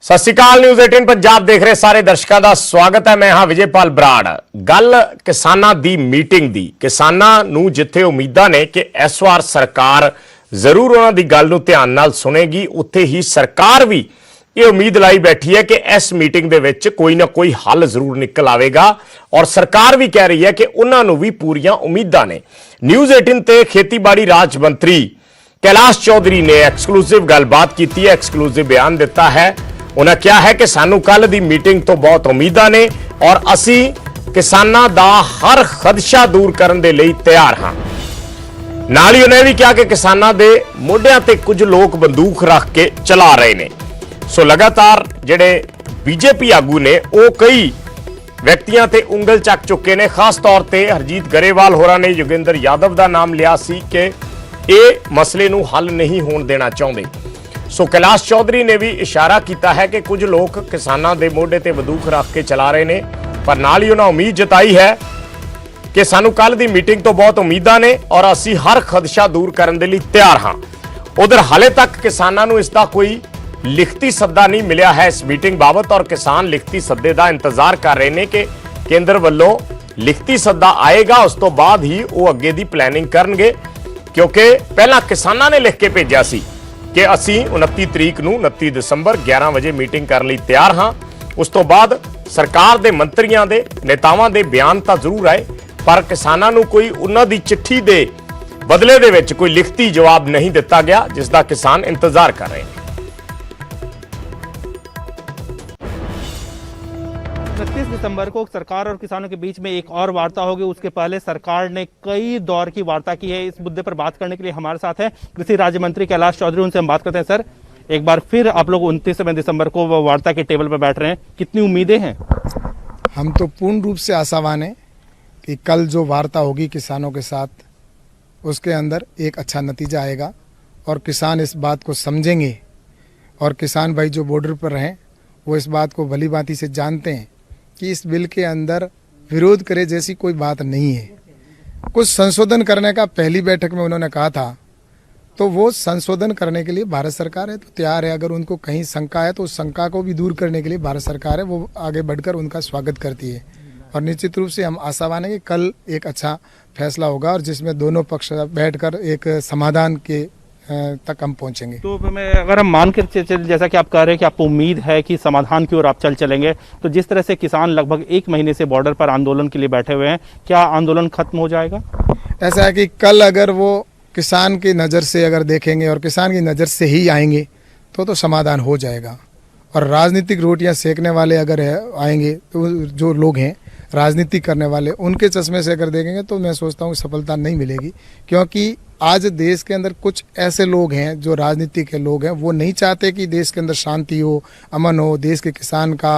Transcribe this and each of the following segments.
ਸਤਿ ਸ਼੍ਰੀ ਅਕਾਲ। ਨਿਊਜ਼ 18 ਪੰਜਾਬ ਦੇਖ ਰਹੇ ਸਾਰੇ ਦਰਸ਼ਕਾਂ ਦਾ ਸਵਾਗਤ ਹੈ। ਮੈਂ ਹਾਂ ਵਿਜੇਪਾਲ ਬਰਾੜ। ਗੱਲ ਕਿਸਾਨਾਂ ਦੀ ਮੀਟਿੰਗ ਦੀ, ਕਿਸਾਨਾਂ ਨੂੰ ਜਿੱਥੇ ਉਮੀਦਾਂ ਨੇ ਕਿ ਇਸ ਵਾਰ ਸਰਕਾਰ ਜ਼ਰੂਰ ਉਹਨਾਂ ਦੀ ਗੱਲ ਨੂੰ ਧਿਆਨ ਨਾਲ ਸੁਣੇਗੀ, ਉੱਥੇ ਹੀ ਸਰਕਾਰ ਵੀ ਇਹ ਉਮੀਦ ਲਾਈ ਬੈਠੀ ਹੈ ਕਿ ਇਸ ਮੀਟਿੰਗ ਦੇ ਵਿੱਚ ਕੋਈ ਨਾ ਕੋਈ ਹੱਲ ਜ਼ਰੂਰ ਨਿਕਲ ਆਵੇਗਾ ਔਰ ਸਰਕਾਰ ਵੀ ਕਹਿ ਰਹੀ ਹੈ ਕਿ ਉਹਨਾਂ ਨੂੰ ਵੀ ਪੂਰੀਆਂ ਉਮੀਦਾਂ ਨੇ। ਨਿਊਜ਼ 18 ਤੇ ਖੇਤੀਬਾੜੀ ਰਾਜ ਮੰਤਰੀ कैलाश चौधरी ने एक्सक्लूसिव गलबात की है, एक्सक्लूसिव बयान दिता है। उन्हें क्या है कि सानू कल दी मीटिंग तो बहुत उम्मीदां ने और असी किसानां दा हर खदशा दूर करन दे लई तैयार हां। नाल ही उन्हें भी कहा कि किसानां दे मोढियां ते कुछ लोग बंदूक रख के चला रहे ने। सो लगातार जिहड़े बीजेपी आगू ने वो कई व्यक्तियां ते उंगल चक चुके ने। खास तौर ते हरजीत गरेवाल होरां ने योगेंद्र यादव दा नाम लिया सी कि ਇਹ ਮਸਲੇ ਨੂੰ ਹੱਲ ਨਹੀਂ ਹੋਣ ਦੇਣਾ ਚਾਹੁੰਦੇ। ਸੋ ਕੈਲਾਸ਼ ਚੌਧਰੀ ਨੇ ਵੀ ਇਸ਼ਾਰਾ ਕੀਤਾ ਹੈ ਕਿ ਕੁਝ ਲੋਕ ਕਿਸਾਨਾਂ ਦੇ ਮੋਢੇ ਤੇ ਬੰਦੂਕ ਰੱਖ ਕੇ ਚਲਾ ਰਹੇ ਨੇ, ਪਰ ਨਾਲ ਹੀ ਉਹਨਾਂ ਉਮੀਦ ਜਤਾਈ ਹੈ ਕਿ ਸਾਨੂੰ ਕੱਲ ਦੀ ਮੀਟਿੰਗ ਤੋਂ ਬਹੁਤ ਉਮੀਦਾਂ ਨੇ ਔਰ ਅਸੀਂ ਹਰ ਖਦਸ਼ਾ ਦੂਰ ਕਰਨ ਦੇ ਲਈ ਤਿਆਰ ਹਾਂ। ਉਧਰ ਹਾਲੇ ਤੱਕ ਕਿਸਾਨਾਂ ਨੂੰ ਇਸ ਦਾ ਕੋਈ ਲਿਖਤੀ ਸੱਦਾ ਨਹੀਂ ਮਿਲਿਆ ਹੈ ਇਸ ਮੀਟਿੰਗ ਬਾਬਤ ਔਰ ਕਿਸਾਨ ਲਿਖਤੀ ਸੱਦੇ ਦਾ ਇੰਤਜ਼ਾਰ ਕਰ ਰਹੇ ਨੇ ਕਿ ਕੇਂਦਰ ਵੱਲੋਂ ਲਿਖਤੀ ਸੱਦਾ ਆਏਗਾ, ਉਸ ਤੋਂ ਬਾਅਦ ਹੀ ਉਹ ਅੱਗੇ ਦੀ ਪਲੈਨਿੰਗ ਕਰਨਗੇ। क्योंकि पहला किसानों ने लिख के भेजा सी कि असी 29 तरीक नूं 29 दसंबर 11 बजे मीटिंग करने लई तैयार हाँ। उस तो बाद सरकार दे मंत्रियों दे नेतावां दे बयान तो जरूर आए, पर किसानों नूं कोई उन्हां दी चिट्ठी दे बदले दे विच कोई लिखती जवाब नहीं दिता गया, जिसका किसान इंतजार कर रहे हैं। 29 दिसंबर को सरकार और किसानों के बीच में एक और वार्ता होगी। उसके पहले सरकार ने कई दौर की वार्ता की है। इस मुद्दे पर बात करने के लिए हमारे साथ है कृषि राज्य मंत्री कैलाश चौधरी। उनसे हम बात करते हैं। सर, एक बार फिर आप लोग 29 दिसंबर को वार्ता के टेबल पर बैठ रहे हैं, कितनी उम्मीदें हैं? हम तो पूर्ण रूप से आशावान हैं कि कल जो वार्ता होगी किसानों के साथ, उसके अंदर एक अच्छा नतीजा आएगा और किसान इस बात को समझेंगे। और किसान भाई जो बॉर्डर पर हैं वो इस बात को भली भांति से जानते हैं कि इस बिल के अंदर विरोध करे जैसी कोई बात नहीं है। कुछ संशोधन करने का पहली बैठक में उन्होंने कहा था, तो वो संशोधन करने के लिए भारत सरकार है तो तैयार है। अगर उनको कहीं शंका है तो उस शंका को भी दूर करने के लिए भारत सरकार है वो आगे बढ़कर उनका स्वागत करती है। और निश्चित रूप से हम आशावान हैं कि कल एक अच्छा फैसला होगा और जिसमें दोनों पक्ष बैठकर एक समाधान के तक हम पहुंचेंगे। तो मैं अगर हम मान कर जैसा कि आप कह रहे हैं कि आपको उम्मीद है कि समाधान की ओर आप चलेंगे, तो जिस तरह से किसान लगभग 1 महीने से बॉर्डर पर आंदोलन के लिए बैठे हुए हैं, क्या आंदोलन खत्म हो जाएगा? ऐसा है कि कल अगर वो किसान की नज़र से अगर देखेंगे और किसान की नज़र से ही आएंगे तो समाधान हो जाएगा। और राजनीतिक रोटियां सेकने वाले अगर आएंगे तो जो लोग हैं राजनीति करने वाले, उनके चश्मे से अगर देखेंगे तो मैं सोचता हूँ सफलता नहीं मिलेगी। क्योंकि आज देश के अंदर कुछ ऐसे लोग हैं जो राजनीति के लोग हैं, वो नहीं चाहते कि देश के अंदर शांति हो, अमन हो, देश के किसान का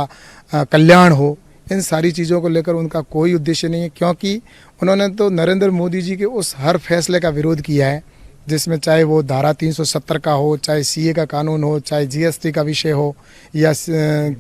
कल्याण हो। इन सारी चीज़ों को लेकर उनका कोई उद्देश्य नहीं है, क्योंकि उन्होंने तो नरेंद्र मोदी जी के उस हर फैसले का विरोध किया है जिसमें चाहे वो धारा 370 का हो, चाहे सीए का कानून हो, चाहे जीएसटी का विषय हो या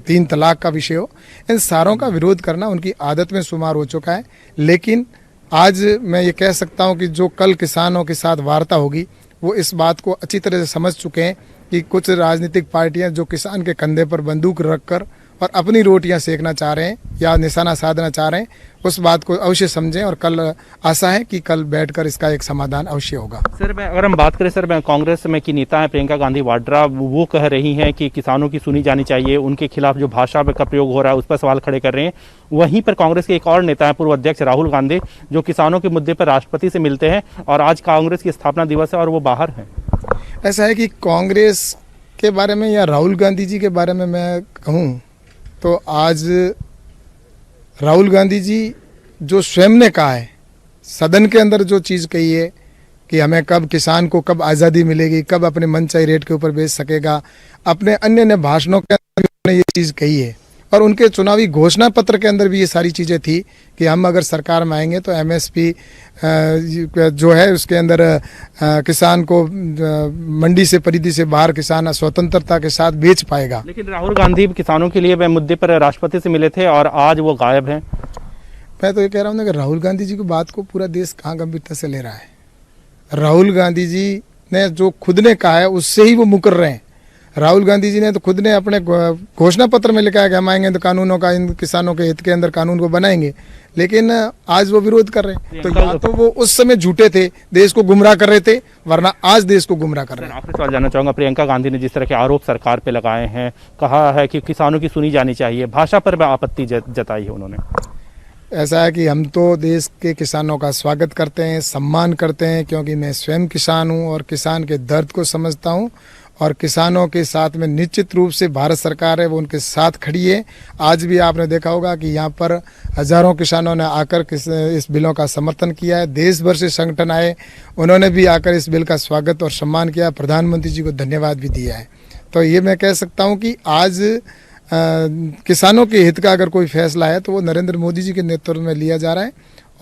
3 तलाक का विषय हो। इन सारों का विरोध करना उनकी आदत में शुमार हो चुका है। लेकिन आज मैं ये कह सकता हूँ कि जो कल किसानों के साथ वार्ता होगी वो इस बात को अच्छी तरह से समझ चुके हैं कि कुछ राजनीतिक पार्टियां जो किसान के कंधे पर बंदूक रखकर और अपनी रोटियां सेकना चाह रहे हैं या निशाना साधना चाह रहे हैं, उस बात को अवश्य समझें। और कल आशा है कि कल बैठकर इसका एक समाधान अवश्य होगा। सर, अगर हम बात करें, सर, मैं कांग्रेस में की नेता है प्रियंका गांधी वाड्रा, वो कह रही हैं कि किसानों की सुनी जानी चाहिए, उनके खिलाफ जो भाषा का प्रयोग हो रहा है उस पर सवाल खड़े कर रहे हैं। वहीं पर कांग्रेस के एक और नेता है पूर्व अध्यक्ष राहुल गांधी, जो किसानों के मुद्दे पर राष्ट्रपति से मिलते हैं और आज कांग्रेस की स्थापना दिवस है और वो बाहर है। ऐसा है कि कांग्रेस के बारे में या राहुल गांधी जी के बारे में मैं कहूँ तो आज राहुल गांधी जी जो स्वयं ने कहा है सदन के अंदर, जो चीज़ कही है कि हमें कब किसान को कब आज़ादी मिलेगी, कब अपने मनचाही रेट के ऊपर बेच सकेगा, अपने अन्य भाषणों के अंदर उन्होंने ये चीज़ कही है। और उनके चुनावी घोषणा पत्र के अंदर भी ये सारी चीज़ें थी कि हम अगर सरकार में आएंगे तो एमएसपी जो है उसके अंदर किसान को मंडी से परिधि से बाहर किसान स्वतंत्रता के साथ बेच पाएगा। लेकिन राहुल गांधी किसानों के लिए मुद्दे पर राष्ट्रपति से मिले थे और आज वो गायब हैं। मैं तो ये कह रहा हूँ कि राहुल गांधी जी की बात को पूरा देश कहाँ गंभीरता से ले रहा है। राहुल गांधी जी ने जो खुद ने कहा है उससे ही वो मुकर रहे हैं। राहुल गांधी जी ने तो खुद ने अपने घोषणा पत्र में लिखा है कि हम आएंगे तो कानूनों का, इन किसानों के हित के अंदर कानून को बनाएंगे, लेकिन आज वो विरोध कर रहे हैं। तो या तो वो उस समय झूठे थे, देश को गुमराह कर रहे थे, वरना आज देश को गुमराह कर रहे हैं। आखिरी सवाल जानना चाहूंगा, प्रियंका गांधी ने जिस तरह के आरोप सरकार पे लगाए हैं, कहा है कि किसानों की सुनी जानी चाहिए, भाषा पर आपत्ति जताई है उन्होंने। ऐसा है कि हम तो देश के किसानों का स्वागत करते हैं, सम्मान करते हैं, क्योंकि मैं स्वयं किसान हूं और किसान के दर्द को समझता हूं, और किसानों के साथ में निश्चित रूप से भारत सरकार है वो उनके साथ खड़ी है। आज भी आपने देखा होगा कि यहाँ पर हजारों किसानों ने आकर इस बिलों का समर्थन किया है। देश भर से संगठन आए, उन्होंने भी आकर इस बिल का स्वागत और सम्मान किया, प्रधानमंत्री जी को धन्यवाद भी दिया है। तो ये मैं कह सकता हूँ कि आज किसानों के हित का अगर कोई फैसला है तो वो नरेंद्र मोदी जी के नेतृत्व में लिया जा रहा है,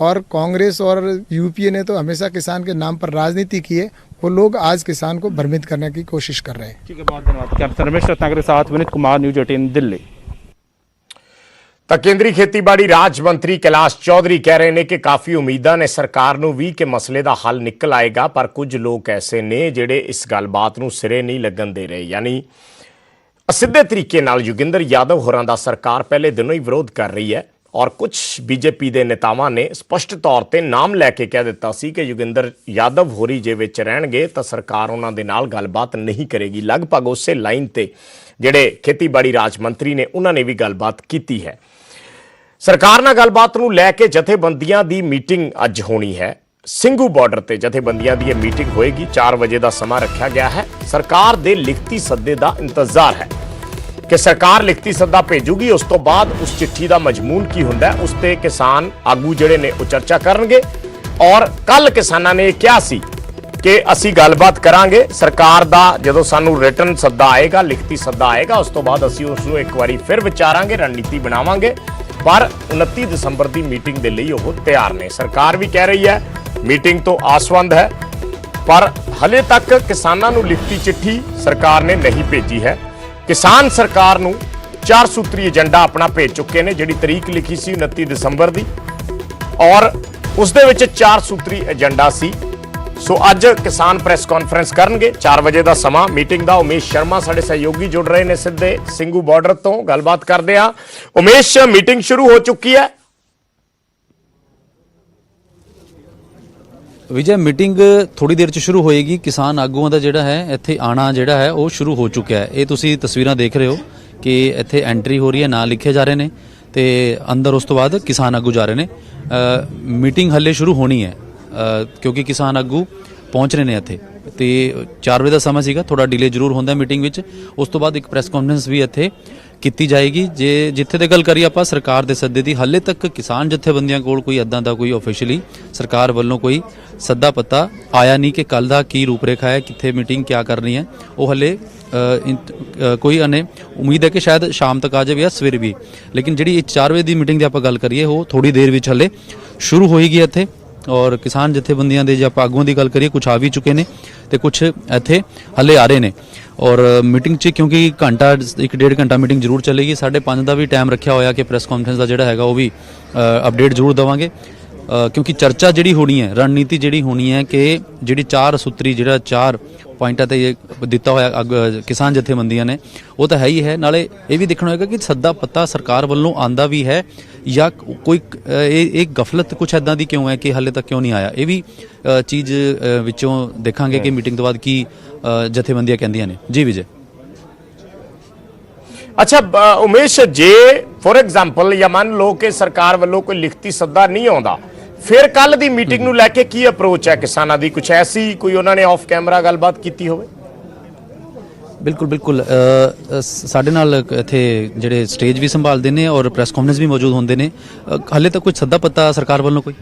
और कांग्रेस और यूपीए ने तो हमेशा किसान के नाम पर राजनीति की है, वो लोग आज किसान को भ्रमित करने की कोशिश कर रहे हैं। ठीक है, बहुत धन्यवाद। कैप्टन रमेश रत्नाकर के साथ विनीत कुमार, न्यूज 18 दिल्ली। ਤਾਂ ਕੇਂਦਰੀ ਖੇਤੀਬਾੜੀ ਰਾਜ ਮੰਤਰੀ ਕੈਲਾਸ਼ ਚੌਧਰੀ ਕਹਿ ਰਹੇ ਨੇ ਕਿ ਕਾਫੀ ਉਮੀਦਾਂ ਨੇ ਸਰਕਾਰ ਨੂੰ ਵੀ ਕਿ ਮਸਲੇ ਦਾ ਹੱਲ ਨਿਕਲ ਆਏਗਾ, ਪਰ ਕੁਝ ਲੋਕ ਐਸੇ ਨੇ ਜਿਹੜੇ ਇਸ ਗੱਲਬਾਤ ਨੂੰ ਸਿਰੇ ਨਹੀਂ ਲੱਗਣ ਦੇ ਰਹੇ। ਯਾਨੀ ਅਸਿੱਧੇ ਤਰੀਕੇ ਨਾਲ ਯੋਗਿੰਦਰ ਯਾਦਵ ਹੋਰਾਂ ਦਾ ਸਰਕਾਰ ਪਹਿਲੇ ਦਿਨੋਂ ਹੀ ਵਿਰੋਧ ਕਰ ਰਹੀ ਹੈ, ਔਰ ਕੁਝ ਬੀਜੇਪੀ ਦੇ ਨੇਤਾਵਾਂ ਨੇ ਸਪਸ਼ਟ ਤੌਰ ਤੇ ਨਾਮ ਲੈ ਕੇ ਕਹਿ ਦਿੱਤਾ ਸੀ ਕਿ ਯੋਗਿੰਦਰ ਯਾਦਵ ਹੋਰੀ ਜੇ ਵਿੱਚ ਰਹਿਣਗੇ ਤਾਂ ਸਰਕਾਰ ਉਹਨਾਂ ਦੇ ਨਾਲ ਗੱਲਬਾਤ ਨਹੀਂ ਕਰੇਗੀ। ਲਗਭਗ ਉਸੇ ਲਾਈਨ ਤੇ ਜਿਹੜੇ ਖੇਤੀਬਾੜੀ ਰਾਜ ਮੰਤਰੀ ਨੇ ਉਹਨਾਂ ਨੇ ਵੀ ਗੱਲਬਾਤ ਕੀਤੀ ਹੈ। ਸਰਕਾਰ ਨਾਲ ਗੱਲਬਾਤ ਨੂੰ ਲੈ ਕੇ ਜਥੇਬੰਦੀਆਂ ਦੀ ਮੀਟਿੰਗ ਅੱਜ ਹੋਣੀ ਹੈ। ਸਿੰਘੂ ਬਾਰਡਰ ਤੇ ਜਥੇਬੰਦੀਆਂ ਦੀ ਇਹ ਮੀਟਿੰਗ ਹੋਏਗੀ। 4 ਵਜੇ ਦਾ ਸਮਾਂ ਰੱਖਿਆ ਗਿਆ ਹੈ। ਸਰਕਾਰ ਦੇ ਲਿਖਤੀ ਸੱਦੇ ਦਾ ਇੰਤਜ਼ਾਰ ਹੈ ਕਿ ਸਰਕਾਰ ਲਿਖਤੀ ਸੱਦਾ ਭੇਜੂਗੀ, ਉਸ ਤੋਂ ਬਾਅਦ ਉਸ ਚਿੱਠੀ ਦਾ ਮਜ਼ਮੂਨ ਕੀ ਹੁੰਦਾ ਉਸ ਤੇ ਕਿਸਾਨ ਆਗੂ ਜਿਹੜੇ ਨੇ ਉਹ ਚਰਚਾ ਕਰਨਗੇ। ਔਰ ਕੱਲ ਕਿਸਾਨਾਂ ਨੇ ਕਿਹਾ ਸੀ ਕਿ ਅਸੀਂ ਗੱਲਬਾਤ ਕਰਾਂਗੇ, ਸਰਕਾਰ ਦਾ ਜਦੋਂ ਸਾਨੂੰ ਰਿਟਨ ਸੱਦਾ ਆਏਗਾ, ਲਿਖਤੀ ਸੱਦਾ ਆਏਗਾ, ਉਸ ਤੋਂ ਬਾਅਦ ਅਸੀਂ ਉਸ ਨੂੰ ਇੱਕ ਵਾਰੀ ਫਿਰ ਵਿਚਾਰਾਂਗੇ, ਰਣਨੀਤੀ ਬਣਾਵਾਂਗੇ। ਪਰ 29 ਦਸੰਬਰ ਦੀ ਮੀਟਿੰਗ ਦੇ ਲਈ ਉਹ ਤਿਆਰ ਨੇ। ਸਰਕਾਰ ਵੀ ਕਹਿ ਰਹੀ ਹੈ ਮੀਟਿੰਗ ਤੋਂ ਆਸਵੰਦ ਹੈ, ਪਰ ਹਲੇ ਤੱਕ ਕਿਸਾਨਾਂ ਨੂੰ ਲਿਖਤੀ ਚਿੱਠੀ ਸਰਕਾਰ ਨੇ ਨਹੀਂ ਭੇਜੀ ਹੈ। ਕਿਸਾਨ ਸਰਕਾਰ ਨੂੰ 4 ਸੂਤਰੀ ਏਜੰਡਾ ਆਪਣਾ ਭੇਜ ਚੁੱਕੇ ਨੇ, ਜਿਹੜੀ ਤਰੀਕ ਲਿਖੀ ਸੀ 29 ਦਸੰਬਰ ਦੀ, ਔਰ ਉਸ ਦੇ ਵਿੱਚ 4 ਸੂਤਰੀ ਏਜੰਡਾ ਸੀ। ਸੋ ਅੱਜ ਕਿਸਾਨ ਪ੍ਰੈਸ ਕਾਨਫਰੰਸ ਕਰਨਗੇ 4 ਵਜੇ ਦਾ ਸਮਾਂ ਮੀਟਿੰਗ ਦਾ। ਉਮੇਸ਼ ਸ਼ਰਮਾ ਸਾਡੇ ਸਹਿਯੋਗੀ ਜੁੜ ਰਹੇ ਨੇ ਸਿੱਧੇ ਸਿੰਘੂ ਬਾਰਡਰ ਤੋਂ, ਗੱਲਬਾਤ ਕਰਦੇ ਆ। ਉਮੇਸ਼, ਮੀਟਿੰਗ ਸ਼ੁਰੂ ਹੋ ਚੁੱਕੀ ਹੈ। ਵਿਜੇ, ਮੀਟਿੰਗ ਥੋੜੀ ਦੇਰ ਚ ਸ਼ੁਰੂ ਹੋਏਗੀ। ਕਿਸਾਨ ਆਗੂਆਂ ਦਾ ਜਿਹੜਾ ਹੈ ਇੱਥੇ ਆਣਾ ਜਿਹੜਾ ਹੈ ਉਹ ਸ਼ੁਰੂ ਹੋ ਚੁੱਕਿਆ ਹੈ। ਇਹ ਤੁਸੀਂ ਤਸਵੀਰਾਂ ਦੇਖ ਰਹੇ ਹੋ ਕਿ ਇੱਥੇ ਐਂਟਰੀ ਹੋ ਰਹੀ ਹੈ, ਨਾਂ ਲਿਖੇ ਜਾ ਰਹੇ ਨੇ ਤੇ ਅੰਦਰ ਉਸ ਤੋਂ ਬਾਅਦ ਕਿਸਾਨ ਆਗੂ ਜਾ ਰਹੇ ਨੇ। ਮੀਟਿੰਗ ਹੱਲੇ ਸ਼ੁਰੂ ਹੋਣੀ ਹੈ ਕਿਉਂਕਿ ਕਿਸਾਨ ਆਗੂ ਪਹੁੰਚ ਰਹੇ ਨੇ ਇੱਥੇ ਤੇ 4 ਵਜੇ ਦਾ ਸਮਾਂ ਸੀਗਾ, ਥੋੜਾ ਡਿਲੇ ਜ਼ਰੂਰ ਹੁੰਦਾ ਮੀਟਿੰਗ ਵਿੱਚ। ਉਸ ਤੋਂ ਬਾਅਦ ਇੱਕ ਪ੍ਰੈਸ ਕਾਨਫਰੰਸ ਵੀ ਇੱਥੇ ਕੀਤੀ ਜਾਏਗੀ। ਜੇ ਜਿੱਥੇ ਤੇ ਗੱਲ ਕਰੀਏ ਆਪਾਂ ਸਰਕਾਰ ਦੇ ਸੱਦੇ ਦੀ, ਹਾਲੇ ਤੱਕ ਕਿਸਾਨ ਜਥੇਬੰਦੀਆਂ ਕੋਲ ਕੋਈ ਇੱਦਾਂ ਦਾ ਕੋਈ ਆਫੀਸ਼ੀਅਲੀ ਸਰਕਾਰ ਵੱਲੋਂ ਕੋਈ ਸੱਦਾ ਪੱਤਾ ਆਇਆ ਨਹੀਂ ਕਿ ਕੱਲ ਦਾ ਕੀ ਰੂਪਰੇਖਾ ਹੈ, ਕਿੱਥੇ ਮੀਟਿੰਗ ਕਿਆ ਕਰਨੀ ਹੈ, ਉਹ ਹਲੇ ਕੋਈ ਅਨੇ ਉਮੀਦ ਹੈ ਕਿ ਸ਼ਾਇਦ ਸ਼ਾਮ ਤੱਕ ਆ ਜਾਵੇ ਜਾਂ ਸਵੇਰ ਵੀ। ਲੇਕਿਨ ਜਿਹੜੀ 4 ਵਜੇ ਦੀ ਮੀਟਿੰਗ ਦੀ ਆਪਾਂ ਗੱਲ ਕਰੀਏ ਉਹ ਥੋੜੀ ਦੇਰ ਵਿੱਚ ਹਲੇ ਸ਼ੁਰੂ ਹੋਏਗੀ ਇੱਥੇ। ਔਰ ਕਿਸਾਨ ਜਥੇਬੰਦੀਆਂ ਦੇ ਜੇ ਆਪਾਂ ਆਗੂਆਂ ਦੀ ਗੱਲ ਕਰੀਏ, ਕੁਝ ਆ ਵੀ ਚੁੱਕੇ ਨੇ ਤੇ ਕੁਝ ਇੱਥੇ ਹਲੇ ਆ ਰਹੇ ਨੇ। ਔਰ ਮੀਟਿੰਗ 'ਚ ਕਿਉਂਕਿ ਘੰਟਾ 1.5 ਘੰਟਾ ਮੀਟਿੰਗ ਜ਼ਰੂਰ ਚੱਲੇਗੀ, 5:30 ਦਾ ਵੀ ਟਾਈਮ ਰੱਖਿਆ ਹੋਇਆ ਕਿ ਪ੍ਰੈਸ ਕਾਨਫਰੰਸ ਦਾ ਜਿਹੜਾ ਹੈਗਾ ਉਹ ਵੀ ਅਪਡੇਟ ਜ਼ਰੂਰ ਦੇਵਾਂਗੇ। ਕਿਉਂਕਿ ਚਰਚਾ ਜਿਹੜੀ ਹੋਣੀ ਹੈ, ਰਣਨੀਤੀ ਜਿਹੜੀ ਹੋਣੀ ਹੈ ਕਿ ਜਿਹੜੀ 4 ਸੂਤਰੀ ਜਿਹੜਾ 4 ਪੁਆਇੰਟਾਂ ਤੇ ਦਿੱਤਾ ਹੋਇਆ ਕਿਸਾਨ ਜਥੇਬੰਦੀਆਂ ਨੇ ਉਹ ਤਾਂ ਹੈ ਹੀ ਹੈ। ਨਾਲੇ ਇਹ ਵੀ ਦੇਖਣਾ ਹੋਏਗਾ ਕਿ ਸੱਦਾ ਪੱਤਾ ਸਰਕਾਰ ਵੱਲੋਂ ਆਂਦਾ ਵੀ ਹੈ ਜਾਂ ਕੋਈ ਇਹ ਗਫਲਤ ਕੁਛ ਐਦਾਂ ਦੀ ਕਿਉਂ ਹੈ ਕਿ ਹਾਲੇ ਤੱਕ ਕਿਉਂ ਨਹੀਂ ਆਇਆ। ਇਹ ਵੀ ਚੀਜ਼ ਵਿੱਚੋਂ ਦੇਖਾਂਗੇ ਕਿ ਮੀਟਿੰਗ ਤੋਂ ਬਾਅਦ ਕੀ ਜਥੇਬੰਦੀਆਂ ਕਹਿੰਦੀਆਂ ਨੇ। ਜੀ ਵਿਜੇ। ਅੱਛਾ ਉਮੇਸ਼, ਜੇ ਫੋਰ ਐਗਜ਼ਾਮਪਲ ਜਾਂ ਮੰਨ ਲਓ ਕਿ ਸਰਕਾਰ ਵੱਲੋਂ ਕੋਈ ਲਿਖਤੀ ਸੱਦਾ ਨਹੀਂ ਆਉਂਦਾ, ਫਿਰ ਕੱਲ ਦੀ ਮੀਟਿੰਗ ਨੂੰ ਲੈ ਕੇ ਕੀ ਅਪਰੋਚ ਹੈ ਕਿਸਾਨਾਂ ਦੀ? ਕੁਛ ਐਸੀ ਕੋਈ ਉਹਨਾਂ ਨੇ ਆਫ ਕੈਮਰਾ ਗੱਲਬਾਤ ਕੀਤੀ ਹੋਵੇ? ਬਿਲਕੁਲ ਸਾਡੇ ਨਾਲ ਇੱਥੇ ਜਿਹੜੇ ਸਟੇਜ ਵੀ ਸੰਭਾਲਦੇ ਨੇ ਔਰ ਪ੍ਰੈਸ ਕਾਨਫਰੰਸ ਵੀ ਮੌਜੂਦ ਹੁੰਦੇ ਨੇ। ਹਾਲੇ ਤੱਕ ਕੁਝ ਸੱਦਾ ਪੱਤਾ ਸਰਕਾਰ ਵੱਲੋਂ ਕੋਈ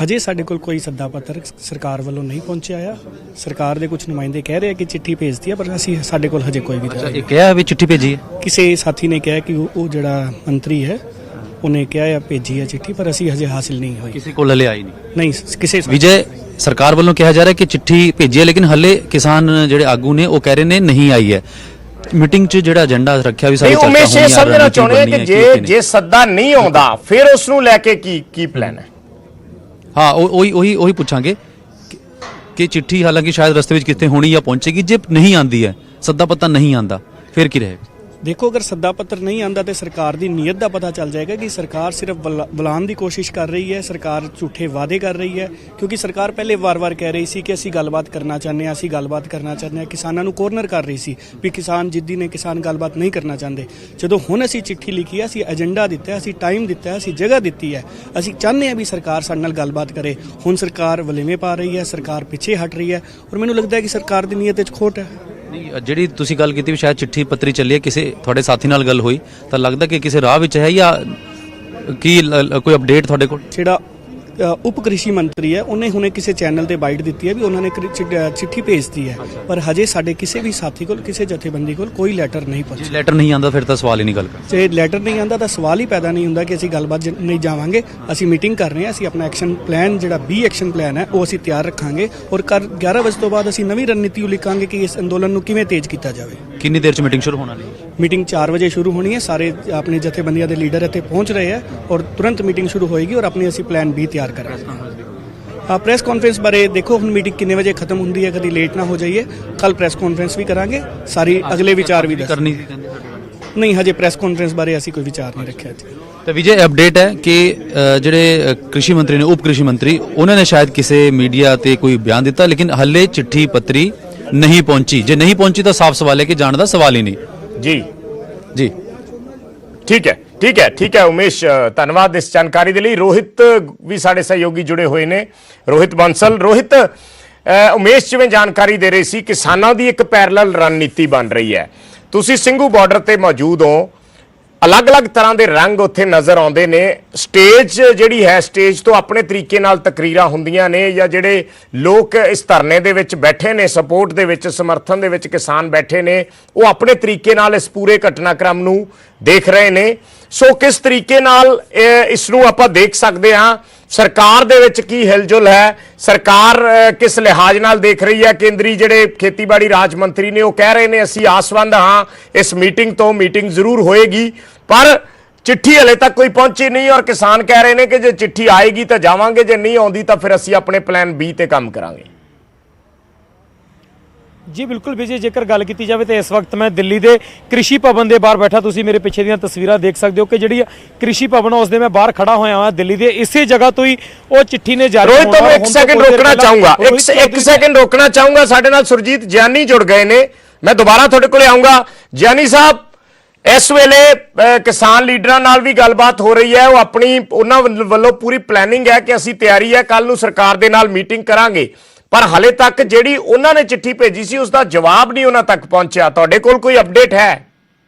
ਹਜੇ ਸਾਡੇ ਕੋਲ ਕੋਈ ਸੱਦਾ ਪੱਤਰ ਸਰਕਾਰ ਵੱਲੋਂ ਨਹੀਂ ਪਹੁੰਚਿਆ ਆ। ਸਰਕਾਰ ਦੇ ਕੁਝ ਨੁਮਾਇੰਦੇ ਕਹਿ ਰਹੇ ਆ ਕਿ ਚਿੱਠੀ ਭੇਜਦੀ ਆ, ਪਰ ਅਸੀਂ ਸਾਡੇ ਕੋਲ ਹਜੇ ਕੋਈ ਵੀ ਇਹ ਕਿਹਾ ਵੀ ਚਿੱਠੀ ਭੇਜੀ ਹੈ। ਕਿਸੇ ਸਾਥੀ ਨੇ ਕਿਹਾ ਕਿ ਉਹ ਜਿਹੜਾ ਮੰਤਰੀ ਹੈ ਉਹਨੇ ਕਿਹਾ ਆ ਭੇਜੀ ਹੈ ਚਿੱਠੀ, ਪਰ ਅਸੀਂ ਹਜੇ ਹਾਸਿਲ ਨਹੀਂ ਹੋਈ। ਕਿਸੇ ਕੋਲ ਹਲੇ ਆਈ ਨਹੀਂ ਕਿਸੇ ਵਿਜੇ। ਸਰਕਾਰ ਵੱਲੋਂ ਕਿਹਾ ਜਾ ਰਿਹਾ ਕਿ ਚਿੱਠੀ ਭੇਜੀ ਹੈ, ਲੇਕਿਨ ਹਲੇ ਕਿਸਾਨ ਜਿਹੜੇ ਆਗੂ ਨੇ ਉਹ ਕਹਿ ਰਹੇ ਨੇ ਨਹੀਂ ਆਈ ਹੈ। ਮੀਟਿੰਗ 'ਚ ਜਿਹੜਾ ਏਜੰਡਾ ਰੱਖਿਆ ਵੀ ਸਾਰੀ ਚਰਚਾ ਹੋਣੀ ਹੈ। ਉਮੇਸ਼, ਇਹ ਸਮਝਣਾ ਚਾਹੁੰਦੇ ਕਿ ਜੇ ਸੱਦਾ ਨਹੀਂ ਆਉਂਦਾ ਫਿਰ ਉਸ ਨੂੰ ਲੈ ਕੇ ਕੀ ਪਲਾਨ ਹੈ? ਹਾਂ, ਉਹੀ ਪੁੱਛਾਂਗੇ ਕਿ ਚਿੱਠੀ ਹਾਲਾਂਕਿ ਸ਼ਾਇਦ ਰਸਤੇ ਵਿੱਚ ਕਿਤੇ ਹੋਣੀ ਜਾਂ ਪਹੁੰਚੇਗੀ। ਜੇ ਨਹੀਂ ਆਂਦੀ ਹੈ, ਸੱਦਾ ਪੱਤਾ ਨਹੀਂ ਆਂਦਾ, ਫਿਰ ਕੀ ਰਹੇਗਾ? ਦੇਖੋ, ਅਗਰ ਸੱਦਾ ਪੱਤਰ ਨਹੀਂ ਆਂਦਾ ਤੇ ਸਰਕਾਰ ਦੀ ਨੀਅਤ ਦਾ ਪਤਾ ਚੱਲ ਜਾਏਗਾ ਕਿ ਸਰਕਾਰ ਸਿਰਫ ਬੁਲਾਉਣ ਦੀ ਕੋਸ਼ਿਸ਼ ਕਰ ਰਹੀ ਹੈ, ਸਰਕਾਰ ਝੂਠੇ ਵਾਅਦੇ ਕਰ ਰਹੀ ਹੈ। ਕਿਉਂਕਿ ਸਰਕਾਰ ਪਹਿਲੇ ਵਾਰ-ਵਾਰ ਕਹਿ ਰਹੀ ਸੀ ਕਿ ਅਸੀਂ ਗੱਲਬਾਤ ਕਰਨਾ ਚਾਹੁੰਦੇ ਹਾਂ, ਅਸੀਂ ਗੱਲਬਾਤ ਕਰਨਾ ਚਾਹੁੰਦੇ ਹਾਂ, ਕਿਸਾਨਾਂ ਨੂੰ ਕੋਰਨਰ ਕਰ ਰਹੀ ਸੀ ਵੀ ਕਿਸਾਨ ਜਿੱਦੀ ਨੇ, ਕਿਸਾਨ ਗੱਲਬਾਤ ਨਹੀਂ ਕਰਨਾ ਚਾਹੁੰਦੇ। ਜਦੋਂ ਹੁਣ ਅਸੀਂ ਚਿੱਠੀ ਲਿਖੀ ਹੈ, ਅਸੀਂ ਏਜੰਡਾ ਦਿੱਤਾ ਹੈ, ਅਸੀਂ ਟਾਈਮ ਦਿੱਤਾ ਹੈ, ਅਸੀਂ ਜਗ੍ਹਾ ਦਿੱਤੀ ਹੈ, ਅਸੀਂ ਚਾਹੁੰਦੇ ਹਾਂ ਵੀ ਸਰਕਾਰ ਸਾਡੇ ਨਾਲ ਗੱਲਬਾਤ ਕਰੇ। ਹੁਣ ਸਰਕਾਰ ਵਲੇਵੇਂ ਪਾ ਰਹੀ ਹੈ, ਸਰਕਾਰ ਪਿੱਛੇ ਹਟ ਰਹੀ ਹੈ ਔਰ ਮੈਨੂੰ ਲੱਗਦਾ ਹੈ ਕਿ ਸਰਕਾਰ ਦੀ ਨੀਅਤ ਵਿੱਚ ਖੋਟ ਹੈ। ਨਹੀਂ, ਜਿਹੜੀ ਤੁਸੀਂ ਗੱਲ ਕੀਤੀ ਵੀ ਸ਼ਾਇਦ ਚਿੱਠੀ ਪੱਤਰੀ ਚੱਲੀ ਹੈ, ਕਿਸੇ ਤੁਹਾਡੇ ਸਾਥੀ ਨਾਲ ਗੱਲ ਹੋਈ ਤਾਂ ਲੱਗਦਾ ਕਿ ਕਿਸੇ ਰਾਹ ਵਿੱਚ ਹੈ ਜਾਂ ਕੀ ਕੋਈ ਅਪਡੇਟ ਤੁਹਾਡੇ ਕੋਲ? ਜਿਹੜਾ ਉਪ ਕ੍ਰਿਸ਼ੀ ਮੰਤਰੀ ਹੈ ਉਹਨੇ ਹੁਣੇ ਕਿਸੇ ਚੈਨਲ ਤੇ ਬਾਈਟ ਦਿੱਤੀ ਹੈ ਵੀ ਉਹਨਾਂ ਨੇ ਚਿੱਠੀ ਭੇਜਤੀ ਹੈ, ਪਰ ਹਜੇ ਸਾਡੇ ਕਿਸੇ ਵੀ ਸਾਥੀ ਕੋਲ, ਕਿਸੇ ਜਥੇਬੰਦੀ ਕੋਲ ਕੋਈ ਲੈਟਰ ਨਹੀਂ ਪਹੁੰਚਿਆ। ਲੈਟਰ ਨਹੀਂ ਆਂਦਾ ਫਿਰ ਤਾਂ ਸਵਾਲ ਹੀ ਨਹੀਂ ਗੱਲ ਕਰ। ਜੇ ਲੈਟਰ ਨਹੀਂ ਆਂਦਾ ਤਾਂ ਸਵਾਲ ਹੀ ਪੈਦਾ ਨਹੀਂ ਹੁੰਦਾ ਕਿ ਅਸੀਂ ਗੱਲਬਾਤ ਨਹੀਂ ਜਾਵਾਂਗੇ। ਅਸੀਂ ਮੀਟਿੰਗ ਕਰ ਰਹੇ ਹਾਂ, ਅਸੀਂ ਆਪਣਾ ਐਕਸ਼ਨ ਪਲਾਨ ਜਿਹੜਾ ਐਕਸ਼ਨ ਪਲਾਨ ਹੈ ਉਹ ਅਸੀਂ ਤਿਆਰ ਰੱਖਾਂਗੇ ਔਰ 11 ਵਜੇ ਤੋਂ ਬਾਅਦ ਅਸੀਂ ਨਵੀਂ ਰਣਨੀਤੀ ਲਿਖਾਂਗੇ ਕਿ ਇਸ ਅੰਦੋਲਨ ਨੂੰ ਕਿਵੇਂ ਤੇਜ਼ ਕੀਤਾ ਜਾਵੇ। ਕਿੰਨੀ ਦੇਰ 'ਚ ਮੀਟਿੰਗ ਸ਼ੁਰੂ ਹੋਣ ਵਾਲੀ ਹੈ? ਮੀਟਿੰਗ 4 ਵਜੇ ਸ਼ੁਰੂ ਹੋਣੀ ਹੈ। ਸਾਰੇ ਆਪਣੇ ਜਥੇਬੰਦੀਆਂ ਦੇ ਲੀਡਰ ਇੱਥੇ ਪਹੁੰਚ ਰਹੇ ਹੈ ਔਰ ਤੁਰੰਤ ਮੀਟਿੰਗ ਸ਼ੁਰੂ ਹੋਏਗੀ ਔਰ ਆਪਣੀ ਅਸੀਂ ਪਲਾਨ B ਤਿਆਰ ਕਰ ਰਹੇ ਹਾਂ। ਪ੍ਰੈਸ ਕਾਨਫਰੰਸ ਬਾਰੇ ਦੇਖੋ, ਹੁਣ ਮੀਟਿੰਗ ਕਿੰਨੇ ਵਜੇ ਖਤਮ ਹੁੰਦੀ ਹੈ, ਕਦੀ ਲੇਟ ਨਾ ਹੋ ਜਾਈਏ। ਕੱਲ ਪ੍ਰੈਸ ਕਾਨਫਰੰਸ ਵੀ ਕਰਾਂਗੇ, ਸਾਰੀ ਅਗਲੇ ਵਿਚਾਰ ਵੀ ਕਰਨੀ ਨਹੀਂ, ਹਜੇ ਪ੍ਰੈਸ ਕਾਨਫਰੰਸ ਬਾਰੇ ਅਸੀਂ ਕੋਈ ਵਿਚਾਰ ਨਹੀਂ ਰੱਖਿਆ ਜੀ। ਤਾਂ ਵਿਜੇ, ਅਪਡੇਟ ਹੈ ਕਿ ਜਿਹੜੇ ਕ੍ਰਿਸ਼ੀ ਮੰਤਰੀ ਨੇ, ਉਪ ਕ੍ਰਿਸ਼ੀ ਮੰਤਰੀ, ਉਹਨਾਂ ਨੇ ਸ਼ਾਇਦ ਕਿਸੇ ਮੀਡੀਆ ਤੇ ਕੋਈ ਬਿਆਨ ਦਿੱਤਾ, ਲੇਕਿਨ ਹੱਲੇ ਚਿੱਠੀ ਪੱਤਰੀ ਨਹੀਂ ਪਹੁੰਚੀ। ਜੇ ਨਹੀਂ ਪਹੁੰਚੀ ਤਾਂ ਸਾਫ਼ ਸਵਾਲ ਹੈ ਕਿ ਜਾਣ ਦਾ ਸਵਾਲ ਹੀ ਨਹੀਂ। ਜੀ ਜੀ ਠੀਕ ਹੈ ਉਮੇਸ਼, ਧੰਨਵਾਦ ਇਸ ਜਾਣਕਾਰੀ ਦੇ ਲਈ। ਰੋਹਿਤ ਵੀ ਸਾਡੇ ਸਹਿਯੋਗੀ ਜੁੜੇ ਹੋਏ ਨੇ, ਰੋਹਿਤ ਬੰਸਲ। ਰੋਹਿਤ, ਉਮੇਸ਼ ਜਿਵੇਂ ਜਾਣਕਾਰੀ ਦੇ ਰਹੇ ਸੀ, ਕਿਸਾਨਾਂ ਦੀ ਇੱਕ ਪੈਰਲਲ ਰਣਨੀਤੀ ਬਣ ਰਹੀ ਹੈ। ਤੁਸੀਂ ਸਿੰਘੂ ਬਾਰਡਰ ਤੇ ਮੌਜੂਦ ਹੋ, ਅਲੱਗ-ਅਲੱਗ ਤਰ੍ਹਾਂ ਦੇ ਰੰਗ ਉੱਥੇ ਨਜ਼ਰ ਆਉਂਦੇ ਨੇ। ਸਟੇਜ ਜਿਹੜੀ ਹੈ, ਸਟੇਜ ਤੋਂ ਆਪਣੇ ਤਰੀਕੇ ਨਾਲ ਤਕਰੀਰਾਂ ਹੁੰਦੀਆਂ ਨੇ, ਜਾਂ ਜਿਹੜੇ ਲੋਕ ਇਸ ਧਰਨੇ ਦੇ ਵਿੱਚ ਬੈਠੇ ਨੇ, ਸਪੋਰਟ ਦੇ ਵਿੱਚ, ਸਮਰਥਨ ਦੇ ਵਿੱਚ ਕਿਸਾਨ ਬੈਠੇ ਨੇ, ਉਹ ਆਪਣੇ ਤਰੀਕੇ ਨਾਲ ਇਸ ਪੂਰੇ ਘਟਨਾਕ੍ਰਮ ਨੂੰ ਦੇਖ ਰਹੇ ਨੇ। ਸੋ ਕਿਸ ਤਰੀਕੇ ਨਾਲ ਇਸ ਨੂੰ ਆਪਾਂ ਦੇਖ ਸਕਦੇ ਹਾਂ? ਸਰਕਾਰ ਦੇ ਵਿੱਚ ਕੀ ਹਿਲਜੁਲ ਹੈ? ਸਰਕਾਰ ਕਿਸ ਲਿਹਾਜ਼ ਨਾਲ ਦੇਖ ਰਹੀ ਹੈ? ਕੇਂਦਰੀ ਜਿਹੜੇ ਖੇਤੀਬਾੜੀ ਰਾਜ ਮੰਤਰੀ ਨੇ ਉਹ ਕਹਿ ਰਹੇ ਨੇ ਅਸੀਂ ਆਸਵੰਦ ਹਾਂ ਇਸ ਮੀਟਿੰਗ ਤੋਂ, ਮੀਟਿੰਗ ਜ਼ਰੂਰ ਹੋਏਗੀ, ਪਰ ਚਿੱਠੀ ਹਲੇ ਤੱਕ ਕੋਈ ਪਹੁੰਚੀ ਨਹੀਂ ਔਰ ਕਿਸਾਨ ਕਹਿ ਰਹੇ ਨੇ ਕਿ ਜੇ ਚਿੱਠੀ ਆਏਗੀ ਤਾਂ ਜਾਵਾਂਗੇ, ਜੇ ਨਹੀਂ ਆਉਂਦੀ ਤਾਂ ਫਿਰ ਅਸੀਂ ਆਪਣੇ ਪਲਾਨ B ਤੇ ਕੰਮ ਕਰਾਂਗੇ। जी बिल्कुल विजय, जेकर गल की जाए तो इस वक्त मैं दिल्ली के कृषि भवन के बाहर बैठा, तुसीं मेरे पिछे दीयां तस्वीरां देख सकते हो कि जिहड़ी कृषि भवन है उसदे मैं बाहर खड़ा होया हां दिल्ली के इसे जगह तो ही वो चिट्ठी ने जारी रोहित, तो एक सेकंड रोकना चाहूंगा, एक सेकंड रोकना चाहूंगा। साडे नाल सुरजीत जियानी जुड़ गए ने, मैं दोबारा तुहाडे कोले आऊंगा। जियानी साहब, इस वेले किसान लीडरां नाल भी गलबात हो रही है, वो अपनी उन्हां वल्लों पूरी प्लैनिंग है कि असीं तैयारी है, कल नूं सरकार दे नाल मीटिंग करांगे, पर हाले तक ਜਿਹੜੀ ਉਹਨਾਂ ਨੇ ਚਿੱਠੀ ਭੇਜੀ ਸੀ ਉਸ ਦਾ ਜਵਾਬ ਨਹੀਂ ਉਹਨਾਂ ਤੱਕ ਪਹੁੰਚਿਆ। ਤੁਹਾਡੇ ਕੋਲ ਕੋਈ ਅਪਡੇਟ ਹੈ?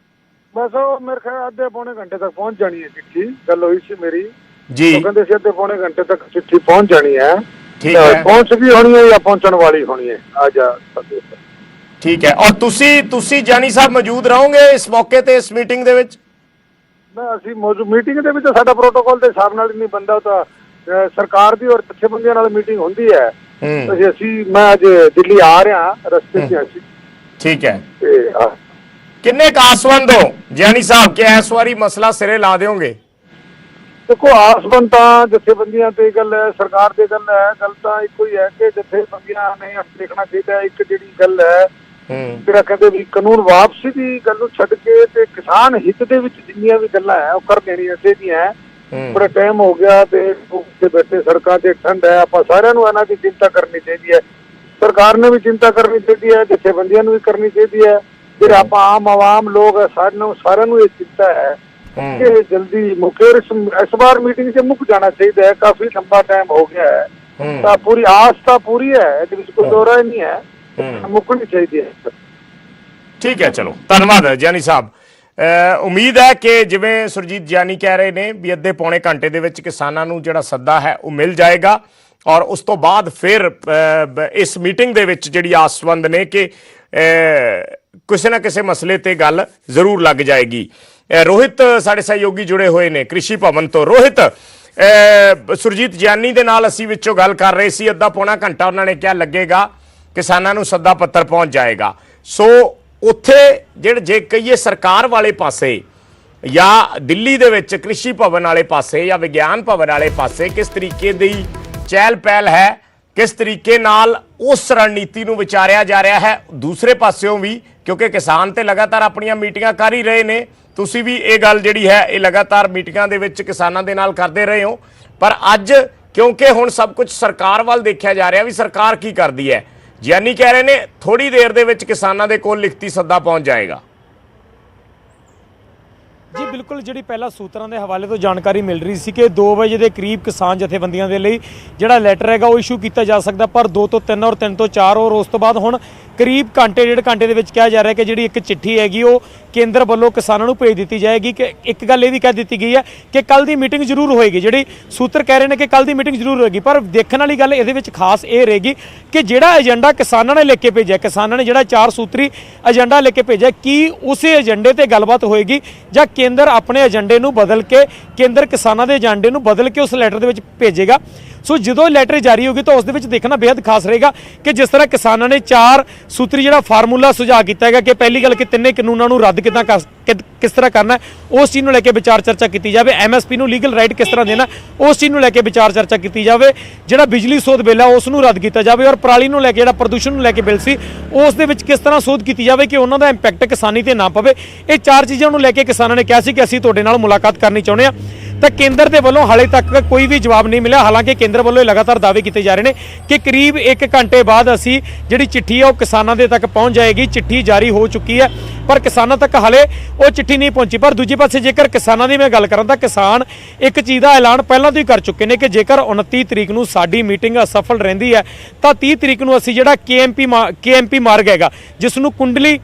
ਬਸ ਉਹ ਮੇਰੇ ਖਿਆਲ ਅੱਧੇ ਪੌਣੇ ਘੰਟੇ ਤੱਕ ਪਹੁੰਚ ਜਾਣੀ ਹੈ ਚਿੱਠੀ। ਗੱਲ ਹੋਈ ਸੀ ਮੇਰੀ ਜੀ, ਉਹ ਕਹਿੰਦੇ ਸੀ ਅੱਧੇ ਪੌਣੇ ਘੰਟੇ ਤੱਕ ਚਿੱਠੀ ਪਹੁੰਚ ਜਾਣੀ ਹੈ। ਠੀਕ ਹੈ, ਪਹੁੰਚ ਵੀ ਹੋਣੀ ਹੈ ਜਾਂ ਪਹੁੰਚਣ ਵਾਲੀ ਹੋਣੀ ਹੈ। ਆ ਜਾ ਠੀਕ ਹੈ। ਔਰ ਤੁਸੀਂ ਜਾਨੀ ਸਾਹਿਬ ਮੌਜੂਦ ਰਹੋਗੇ ਇਸ ਮੌਕੇ ਤੇ, ਇਸ ਮੀਟਿੰਗ ਦੇ ਵਿੱਚ? ਅਸੀਂ ਮੀਟਿੰਗ ਦੇ ਵਿੱਚ ਸਾਡਾ ਪ੍ਰੋਟੋਕਾਲ ਦੇ ਹਿਸਾਬ ਨਾਲ ਨਹੀਂ ਬੰਦਾ, ਤਾਂ ਸਰਕਾਰ ਦੀ ਔਰ ਜਥੇਬੰਦੀਆਂ ਨਾਲ ਮੀਟਿੰਗ ਹੁੰਦੀ ਹੈ। मैं आज दिल्ली आ रहा रस्ते से ਅਸੀਂ। ठीक है, किन्ने का आसवंद हो जियानी साहब कि इस बारी मसला सिरे ला दोगे? देखो, आसवंद ਤਾਂ ਜਥੇਬੰਦੀਆਂ ਤੇ ਗੱਲ ਹੈ, ਸਰਕਾਰ ਦੀ ਗੱਲ ਹੈ। ਗੱਲ ਤਾਂ ਇੱਕੋ ਹੀ ਹੈ ਕਿ ਜਥੇਬੰਦੀਆਂ ਨੇ ਦੇਖਣਾ ਚਾਹੀਦਾ। ਇੱਕ ਜਿਹੜੀ ਗੱਲ ਹੈ ਜਿਹੜਾ ਕਹਿੰਦੇ ਵੀ ਕਾਨੂੰਨ ਵਾਪਸੀ ਦੀ ਗੱਲ ਨੂੰ ਛੱਡ ਕੇ ਤੇ ਕਿਸਾਨ ਹਿੱਤ ਦੇ ਵਿੱਚ ਜਿੰਨੀਆਂ ਵੀ ਗੱਲਾਂ ਹੈ ਉਹ ਕਰ ਦੇਣੀਆਂ ਚਾਹੀਦੀਆਂ। ਬੜਾ ਟਾਈਮ ਹੋ ਗਿਆ ਤੇ ਉੱਥੇ ਬੈਠੇ ਸੜਕਾਂ ਤੇ ਠੰਡ ਹੈ, ਆਪਾਂ ਸਾਰਿਆਂ ਨੂੰ ਇਹਨਾਂ ਦੀ ਚਿੰਤਾ ਕਰਨੀ ਚਾਹੀਦੀ ਹੈ। ਸਰਕਾਰ ਨੇ ਵੀ ਚਿੰਤਾ ਕਰਨੀ ਚਾਹੀਦੀ ਹੈ, ਜਥੇਬੰਦੀਆਂ ਨੂੰ ਵੀ ਕਰਨੀ ਚਾਹੀਦੀ ਹੈ। ਫਿਰ ਆਪਾਂ ਆਮ ਆਵਾਮ ਲੋਕ ਸਾਰਿਆਂ ਨੂੰ ਇਹ ਚਿੰਤਾ ਹੈ ਕਿ ਜਲਦੀ ਮੁਕੇ। ਇਸ ਵਾਰ ਮੀਟਿੰਗ 'ਚ ਮੁੱਕ ਜਾਣਾ ਚਾਹੀਦਾ ਹੈ, ਕਾਫੀ ਲੰਬਾ ਟਾਈਮ ਹੋ ਗਿਆ ਹੈ। ਤਾਂ ਪੂਰੀ ਆਸ ਤਾਂ ਪੂਰੀ ਹੈ, ਇਹਦੇ ਵਿੱਚ ਕੋਈ ਦੋਰਾ ਹੀ ਨਹੀਂ ਹੈ, ਮੁੱਕਣੀ ਚਾਹੀਦੀ ਹੈ। ਠੀਕ ਹੈ, ਚਲੋ ਧੰਨਵਾਦ ਜਿਆਨੀ ਸਾਹਿਬ। ਉਮੀਦ ਹੈ ਕਿ ਜਿਵੇਂ ਸੁਰਜੀਤ ਜਿਆਨੀ ਕਹਿ ਰਹੇ ਨੇ ਵੀ ਅੱਧੇ ਪੌਣੇ ਘੰਟੇ ਦੇ ਵਿੱਚ ਕਿਸਾਨਾਂ ਨੂੰ ਜਿਹੜਾ ਸੱਦਾ ਹੈ ਉਹ ਮਿਲ ਜਾਏਗਾ ਔਰ ਉਸ ਤੋਂ ਬਾਅਦ ਫਿਰ ਇਸ ਮੀਟਿੰਗ ਦੇ ਵਿੱਚ ਜਿਹੜੀ ਆਸਵੰਦ ਨੇ ਕਿ ਕਿਸੇ ਨਾ ਕਿਸੇ ਮਸਲੇ ਤੇ ਗੱਲ ਜ਼ਰੂਰ ਲੱਗ ਜਾਏਗੀ। ਰੋਹਿਤ ਸਾਡੇ ਸਹਿਯੋਗੀ ਜੁੜੇ ਹੋਏ ਨੇ ਕ੍ਰਿਸ਼ੀ ਭਵਨ ਤੋਂ। ਰੋਹਿਤ, ਸੁਰਜੀਤ ਜਿਆਨੀ ਦੇ ਨਾਲ ਅਸੀਂ ਵਿੱਚੋਂ ਗੱਲ ਕਰ ਰਹੇ ਸੀ, ਅੱਧਾ ਪੌਣਾ ਘੰਟਾ ਉਹਨਾਂ ਨੇ ਕਿਹਾ ਲੱਗੇਗਾ, ਕਿਸਾਨਾਂ ਨੂੰ ਸੱਦਾ ਪੱਤਰ ਪਹੁੰਚ ਜਾਏਗਾ। ਸੋ ਉੱਥੇ ਜਿਹੜੇ ਜੇ ਕਹੀਏ ਸਰਕਾਰ ਵਾਲੇ ਪਾਸੇ ਜਾਂ ਦਿੱਲੀ ਦੇ ਵਿੱਚ ਕ੍ਰਿਸ਼ੀ ਭਵਨ ਵਾਲੇ ਪਾਸੇ ਜਾਂ ਵਿਗਿਆਨ ਭਵਨ ਵਾਲੇ ਪਾਸੇ ਕਿਸ ਤਰੀਕੇ ਦੀ ਚਹਿਲ ਪਹਿਲ ਹੈ ਕਿਸ ਤਰੀਕੇ ਨਾਲ ਉਸ ਰਣਨੀਤੀ ਨੂੰ ਵਿਚਾਰਿਆ ਜਾ ਰਿਹਾ ਹੈ। ਦੂਸਰੇ ਪਾਸਿਓਂ ਵੀ ਕਿਉਂਕਿ ਕਿਸਾਨ ਤੇ ਲਗਾਤਾਰ ਆਪਣੀਆਂ ਮੀਟਿੰਗਾਂ ਕਰ ਹੀ ਰਹੇ ਨੇ, ਤੁਸੀਂ ਵੀ ਇਹ ਗੱਲ ਜਿਹੜੀ ਹੈ ਇਹ ਲਗਾਤਾਰ ਮੀਟਿੰਗਾਂ ਦੇ ਵਿੱਚ ਕਿਸਾਨਾਂ ਦੇ ਨਾਲ ਕਰਦੇ ਰਹੇ ਹੋ, ਪਰ ਅੱਜ ਕਿਉਂਕਿ ਹੁਣ ਸਭ ਕੁਝ ਸਰਕਾਰ ਵੱਲ ਦੇਖਿਆ ਜਾ ਰਿਹਾ ਵੀ ਸਰਕਾਰ ਕੀ ਕਰਦੀ ਹੈ। ਗਿਆਨੀ ਕਹਿ ਰਹੇ ਨੇ ਥੋੜੀ ਦੇਰ ਦੇ ਵਿੱਚ ਕਿਸਾਨਾਂ ਦੇ ਕੋਲ ਲਿਖਤੀ ਸੱਦਾ ਪਹੁੰਚ ਜਾਏਗਾ। ਜੀ ਬਿਲਕੁਲ, ਜਿਹੜੀ ਪਹਿਲਾਂ ਸੂਤਰਾਂ ਦੇ ਹਵਾਲੇ ਤੋਂ ਜਾਣਕਾਰੀ ਮਿਲ ਰਹੀ ਸੀ ਕਿ 2 ਵਜੇ ਦੇ ਕਰੀਬ ਕਿਸਾਨ ਜਥੇਬੰਦੀਆਂ ਦੇ ਲਈ ਜਿਹੜਾ ਲੈਟਰ ਹੈਗਾ ਉਹ ਇਸ਼ੂ ਕੀਤਾ ਜਾ ਸਕਦਾ, ਪਰ 2 ਤੋਂ 3 ਔਰ 3 ਤੋਂ 4 ਔਰ ਉਸ ਤੋਂ ਬਾਅਦ ਹੁਣ ਕਰੀਬ ਘੰਟੇ 1.5 ਘੰਟੇ ਦੇ ਵਿੱਚ ਕਿਹਾ ਜਾ ਰਿਹਾ ਕਿ ਜਿਹੜੀ ਇੱਕ ਚਿੱਠੀ ਹੈਗੀ ਉਹ ਕੇਂਦਰ ਵੱਲੋਂ ਕਿਸਾਨਾਂ ਨੂੰ ਭੇਜ ਦਿੱਤੀ ਜਾਏਗੀ। ਕਿ ਇੱਕ ਗੱਲ ਇਹ ਵੀ ਕਹਿ ਦਿੱਤੀ ਗਈ ਹੈ ਕਿ ਕੱਲ ਦੀ ਮੀਟਿੰਗ ਜ਼ਰੂਰ ਹੋਏਗੀ, ਜਿਹੜੀ ਸੂਤਰ ਕਹਿ ਰਹੇ ਨੇ ਕਿ ਕੱਲ ਦੀ ਮੀਟਿੰਗ ਜ਼ਰੂਰ ਹੋਏਗੀ, ਪਰ ਦੇਖਣ ਵਾਲੀ ਗੱਲ ਇਹਦੇ ਵਿੱਚ ਖਾਸ ਇਹ ਰਹੇਗੀ ਕਿ ਜਿਹੜਾ ਏਜੰਡਾ ਕਿਸਾਨਾਂ ਨੇ ਲਿਖ ਕੇ ਭੇਜਿਆ, ਕਿਸਾਨਾਂ ਨੇ ਜਿਹੜਾ 4 ਸੂਤਰੀ ਏਜੰਡਾ ਲਿਖ ਕੇ ਭੇਜਿਆ, ਕੀ ਉਸੇ ਏਜੰਡੇ ਤੇ ਗੱਲਬਾਤ ਹੋਏਗੀ ਜਾਂ ਕੇਂਦਰ ਆਪਣੇ ਏਜੰਡੇ ਨੂੰ ਬਦਲ ਕੇ, ਕੇਂਦਰ ਕਿਸਾਨਾਂ ਦੇ ਏਜੰਡੇ ਨੂੰ ਬਦਲ ਕੇ ਉਸ ਲੈਟਰ ਦੇ ਵਿੱਚ ਭੇਜੇਗਾ। ਸੋ ਜਦੋਂ ਲੈਟਰ ਜਾਰੀ ਹੋਗੀ ਤਾਂ ਉਸ ਦੇ ਵਿੱਚ ਦੇਖਣਾ ਬੇहद ਖਾਸ ਰਹੇਗਾ ਕਿ ਜਿਸ ਤਰ੍ਹਾਂ ਕਿਸਾਨਾਂ ਨੇ 4 ਸੂਤਰੀ ਜਿਹੜਾ ਫਾਰਮੂਲਾ ਸੁਝਾਅ ਕੀਤਾ ਹੈਗਾ ਕਿ ਪਹਿਲੀ ਗੱਲ ਕਿ ਤਿੰਨੇ ਕਾਨੂੰਨਾਂ ਨੂੰ ਰੱਦ ਕਿਸ ਤਰ੍ਹਾਂ ਕਰਨਾ, ਉਸ ਚੀਜ਼ ਨੂੰ ਲੈ ਕੇ ਵਿਚਾਰ ਚਰਚਾ ਕੀਤੀ ਜਾਵੇ। MSP ਨੂੰ ਲੀਗਲ ਰਾਈਟ ਕਿਸ ਤਰ੍ਹਾਂ ਦੇਣਾ, ਉਸ ਚੀਜ਼ ਨੂੰ ਲੈ ਕੇ ਵਿਚਾਰ ਚਰਚਾ ਕੀਤੀ ਜਾਵੇ। ਜਿਹੜਾ ਬਿਜਲੀ ਸੋਧ ਬਿੱਲ ਹੈ ਉਸ ਨੂੰ ਰੱਦ ਕੀਤਾ ਜਾਵੇ ਔਰ ਪਰਾਲੀ ਨੂੰ ਲੈ ਕੇ ਜਿਹੜਾ ਪ੍ਰਦੂਸ਼ਣ ਨੂੰ ਲੈ ਕੇ ਬਿੱਲ ਸੀ ਉਸ ਦੇ ਵਿੱਚ ਕਿਸ ਤਰ੍ਹਾਂ ਸੋਧ ਕੀਤੀ ਜਾਵੇ ਕਿ ਉਹਨਾਂ ਦਾ ਇੰਪੈਕਟ ਕਿਸਾਨੀ ਤੇ ਨਾ ਪਵੇ। ਇਹ 4 ਚੀਜ਼ਾਂ ਨੂੰ ਲੈ ਕੇ ਕਿਸਾਨਾਂ ਨੇ ਕਿਹਾ ਸੀ ਕਿ ਅਸੀਂ ਤੁਹਾਡੇ ਨਾਲ ਮੁਲਾਕਾਤ ਕਰਨੀ ਚਾਹੁੰਦੇ ਹਾਂ, ਤਾਂ ਕੇਂਦਰ ਦੇ ਵੱਲੋਂ ਹਾਲੇ ਤੱਕ ਕੋਈ ਵੀ ਜਵਾਬ ਨਹੀਂ ਮਿਲਿਆ। ਹਾਲਾਂਕਿ ਕੇਂਦਰ ਵੱਲੋਂ ਲਗਾਤਾਰ ਦਾਅਵੇ ਕੀਤੇ ਜਾ ਰਹੇ ਨੇ ਕਿ ਕਰੀਬ 1 ਘੰਟੇ ਬਾਅਦ ਅਸੀਂ ਜਿਹੜੀ ਚਿੱਠੀ ਹੈ ਉਹ ਕਿਸਾਨਾਂ ਦੇ ਤੱਕ ਪਹੁੰਚ ਜਾਏਗੀ। ਚਿੱਠੀ ਜਾਰੀ ਹੋ ਚੁੱਕੀ ਹੈ ਪਰ ਕਿਸਾਨਾਂ ਤੱਕ ਹਾਲੇ ਉਹ ਚਿੱਠੀ ਨਹੀਂ ਪਹੁੰਚੀ। ਪਰ ਦੂਜੇ ਪਾਸੇ ਜੇਕਰ ਕਿਸਾਨਾਂ ਦੀ ਮੈਂ ਗੱਲ ਕਰਾਂ ਤਾਂ ਕਿਸਾਨ ਇੱਕ ਚੀਜ਼ ਦਾ ਐਲਾਨ ਪਹਿਲਾਂ ਤੋਂ ਹੀ ਕਰ ਚੁੱਕੇ ਨੇ ਕਿ ਜੇਕਰ 29 ਤਰੀਕ ਨੂੰ ਸਾਡੀ ਮੀਟਿੰਗ ਅਸਫਲ ਰਹਿੰਦੀ ਹੈ ਤਾਂ 30 ਤਰੀਕ ਨੂੰ ਅਸੀਂ ਜਿਹੜਾ KMP ਮਾਰਗ ਹੈਗਾ, ਜਿਸ ਨੂੰ ਕੁੰਡਲੀ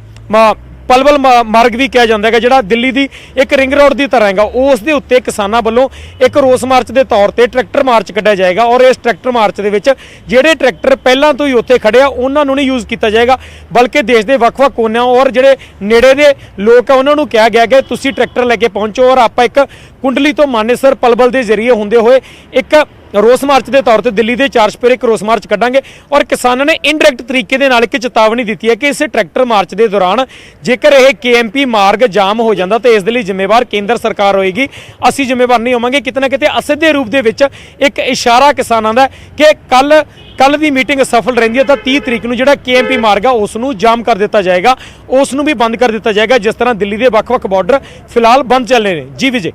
ਪਲਵਲ ਮਾਰਗ ਵੀ ਕਿਹਾ ਜਾਂਦਾ ਹੈਗਾ, ਜਿਹੜਾ ਦਿੱਲੀ ਦੀ ਇੱਕ ਰਿੰਗ ਰੋਡ ਦੀ ਤਰ੍ਹਾਂ ਹੈਗਾ, ਉਸ ਦੇ ਉੱਤੇ ਕਿਸਾਨਾਂ ਵੱਲੋਂ ਇੱਕ ਰੋਸ ਮਾਰਚ ਦੇ ਤੌਰ ਤੇ ਟਰੈਕਟਰ ਮਾਰਚ ਕੱਢਿਆ ਜਾਏਗਾ ਔਰ ਇਸ ਟਰੈਕਟਰ ਮਾਰਚ ਦੇ ਵਿੱਚ ਜਿਹੜੇ ਟਰੈਕਟਰ ਪਹਿਲਾਂ ਤੋਂ ਹੀ ਉੱਥੇ ਖੜੇ ਆ ਉਹਨਾਂ ਨੂੰ ਨਹੀਂ ਯੂਜ਼ ਕੀਤਾ ਜਾਏਗਾ, ਬਲਕਿ ਦੇਸ਼ ਦੇ ਵੱਖ-ਵੱਖ ਕੋਨਿਆਂ ਔਰ ਜਿਹੜੇ ਨੇੜੇ ਦੇ ਲੋਕ ਆ ਉਹਨਾਂ ਨੂੰ ਕਿਹਾ ਗਿਆ ਕਿ ਤੁਸੀਂ ਟਰੈਕਟਰ ਲੈ ਕੇ ਪਹੁੰਚੋ ਔਰ ਆਪਾਂ ਇੱਕ ਕੁੰਡਲੀ ਤੋਂ ਮਾਨੇਸਰ ਪਲਵਲ ਦੇ ਜ਼ਰੀਏ ਹੁੰਦੇ ਹੋਏ ਇੱਕ ਰੋਸ ਮਾਰਚ ਦੇ ਤੌਰ ਤੇ ਦਿੱਲੀ ਦੇ 4 ਚੁਫੇਰੇ ਇੱਕ ਰੋਸ ਮਾਰਚ ਕੱਢਾਂਗੇ। ਔਰ ਕਿਸਾਨਾਂ ਨੇ ਇਨਡਾਇਰੈਕਟ ਤਰੀਕੇ ਦੇ ਨਾਲ ਇੱਕ ਚੇਤਾਵਨੀ ਦਿੱਤੀ ਹੈ ਕਿ ਇਸ ਟਰੈਕਟਰ ਮਾਰਚ ਦੇ ਦੌਰਾਨ ਜੇਕਰ ਇਹ KMP ਮਾਰਗ ਜਾਮ ਹੋ ਜਾਂਦਾ ਤਾਂ ਇਸ ਦੇ ਲਈ ਜ਼ਿੰਮੇਵਾਰ ਕੇਂਦਰ ਸਰਕਾਰ ਹੋਏਗੀ, ਅਸੀਂ ਜ਼ਿੰਮੇਵਾਰ ਨਹੀਂ ਹੋਵਾਂਗੇ। ਕਿਤੇ ਨਾ ਕਿਤੇ ਅਸਿੱਧੇ ਰੂਪ ਦੇ ਵਿੱਚ ਇੱਕ ਇਸ਼ਾਰਾ ਕਿਸਾਨਾਂ ਦਾ ਕਿ ਕੱਲ ਦੀ ਮੀਟਿੰਗ ਸਫਲ ਰਹਿੰਦੀ ਹੈ ਤਾਂ 30 ਤਰੀਕ ਨੂੰ ਜਿਹੜਾ KMP ਮਾਰਗ ਆ ਉਸ ਨੂੰ ਜਾਮ ਕਰ ਦਿੱਤਾ ਜਾਏਗਾ, ਉਸ ਨੂੰ ਵੀ ਬੰਦ ਕਰ ਦਿੱਤਾ ਜਾਏਗਾ, ਜਿਸ ਤਰ੍ਹਾਂ ਦਿੱਲੀ ਦੇ ਵੱਖ-ਵੱਖ ਬਾਰਡਰ ਫਿਲਹਾਲ ਬੰਦ ਚੱਲ ਰਹੇ ਨੇ। ਜੀ ਵਿਜੇ।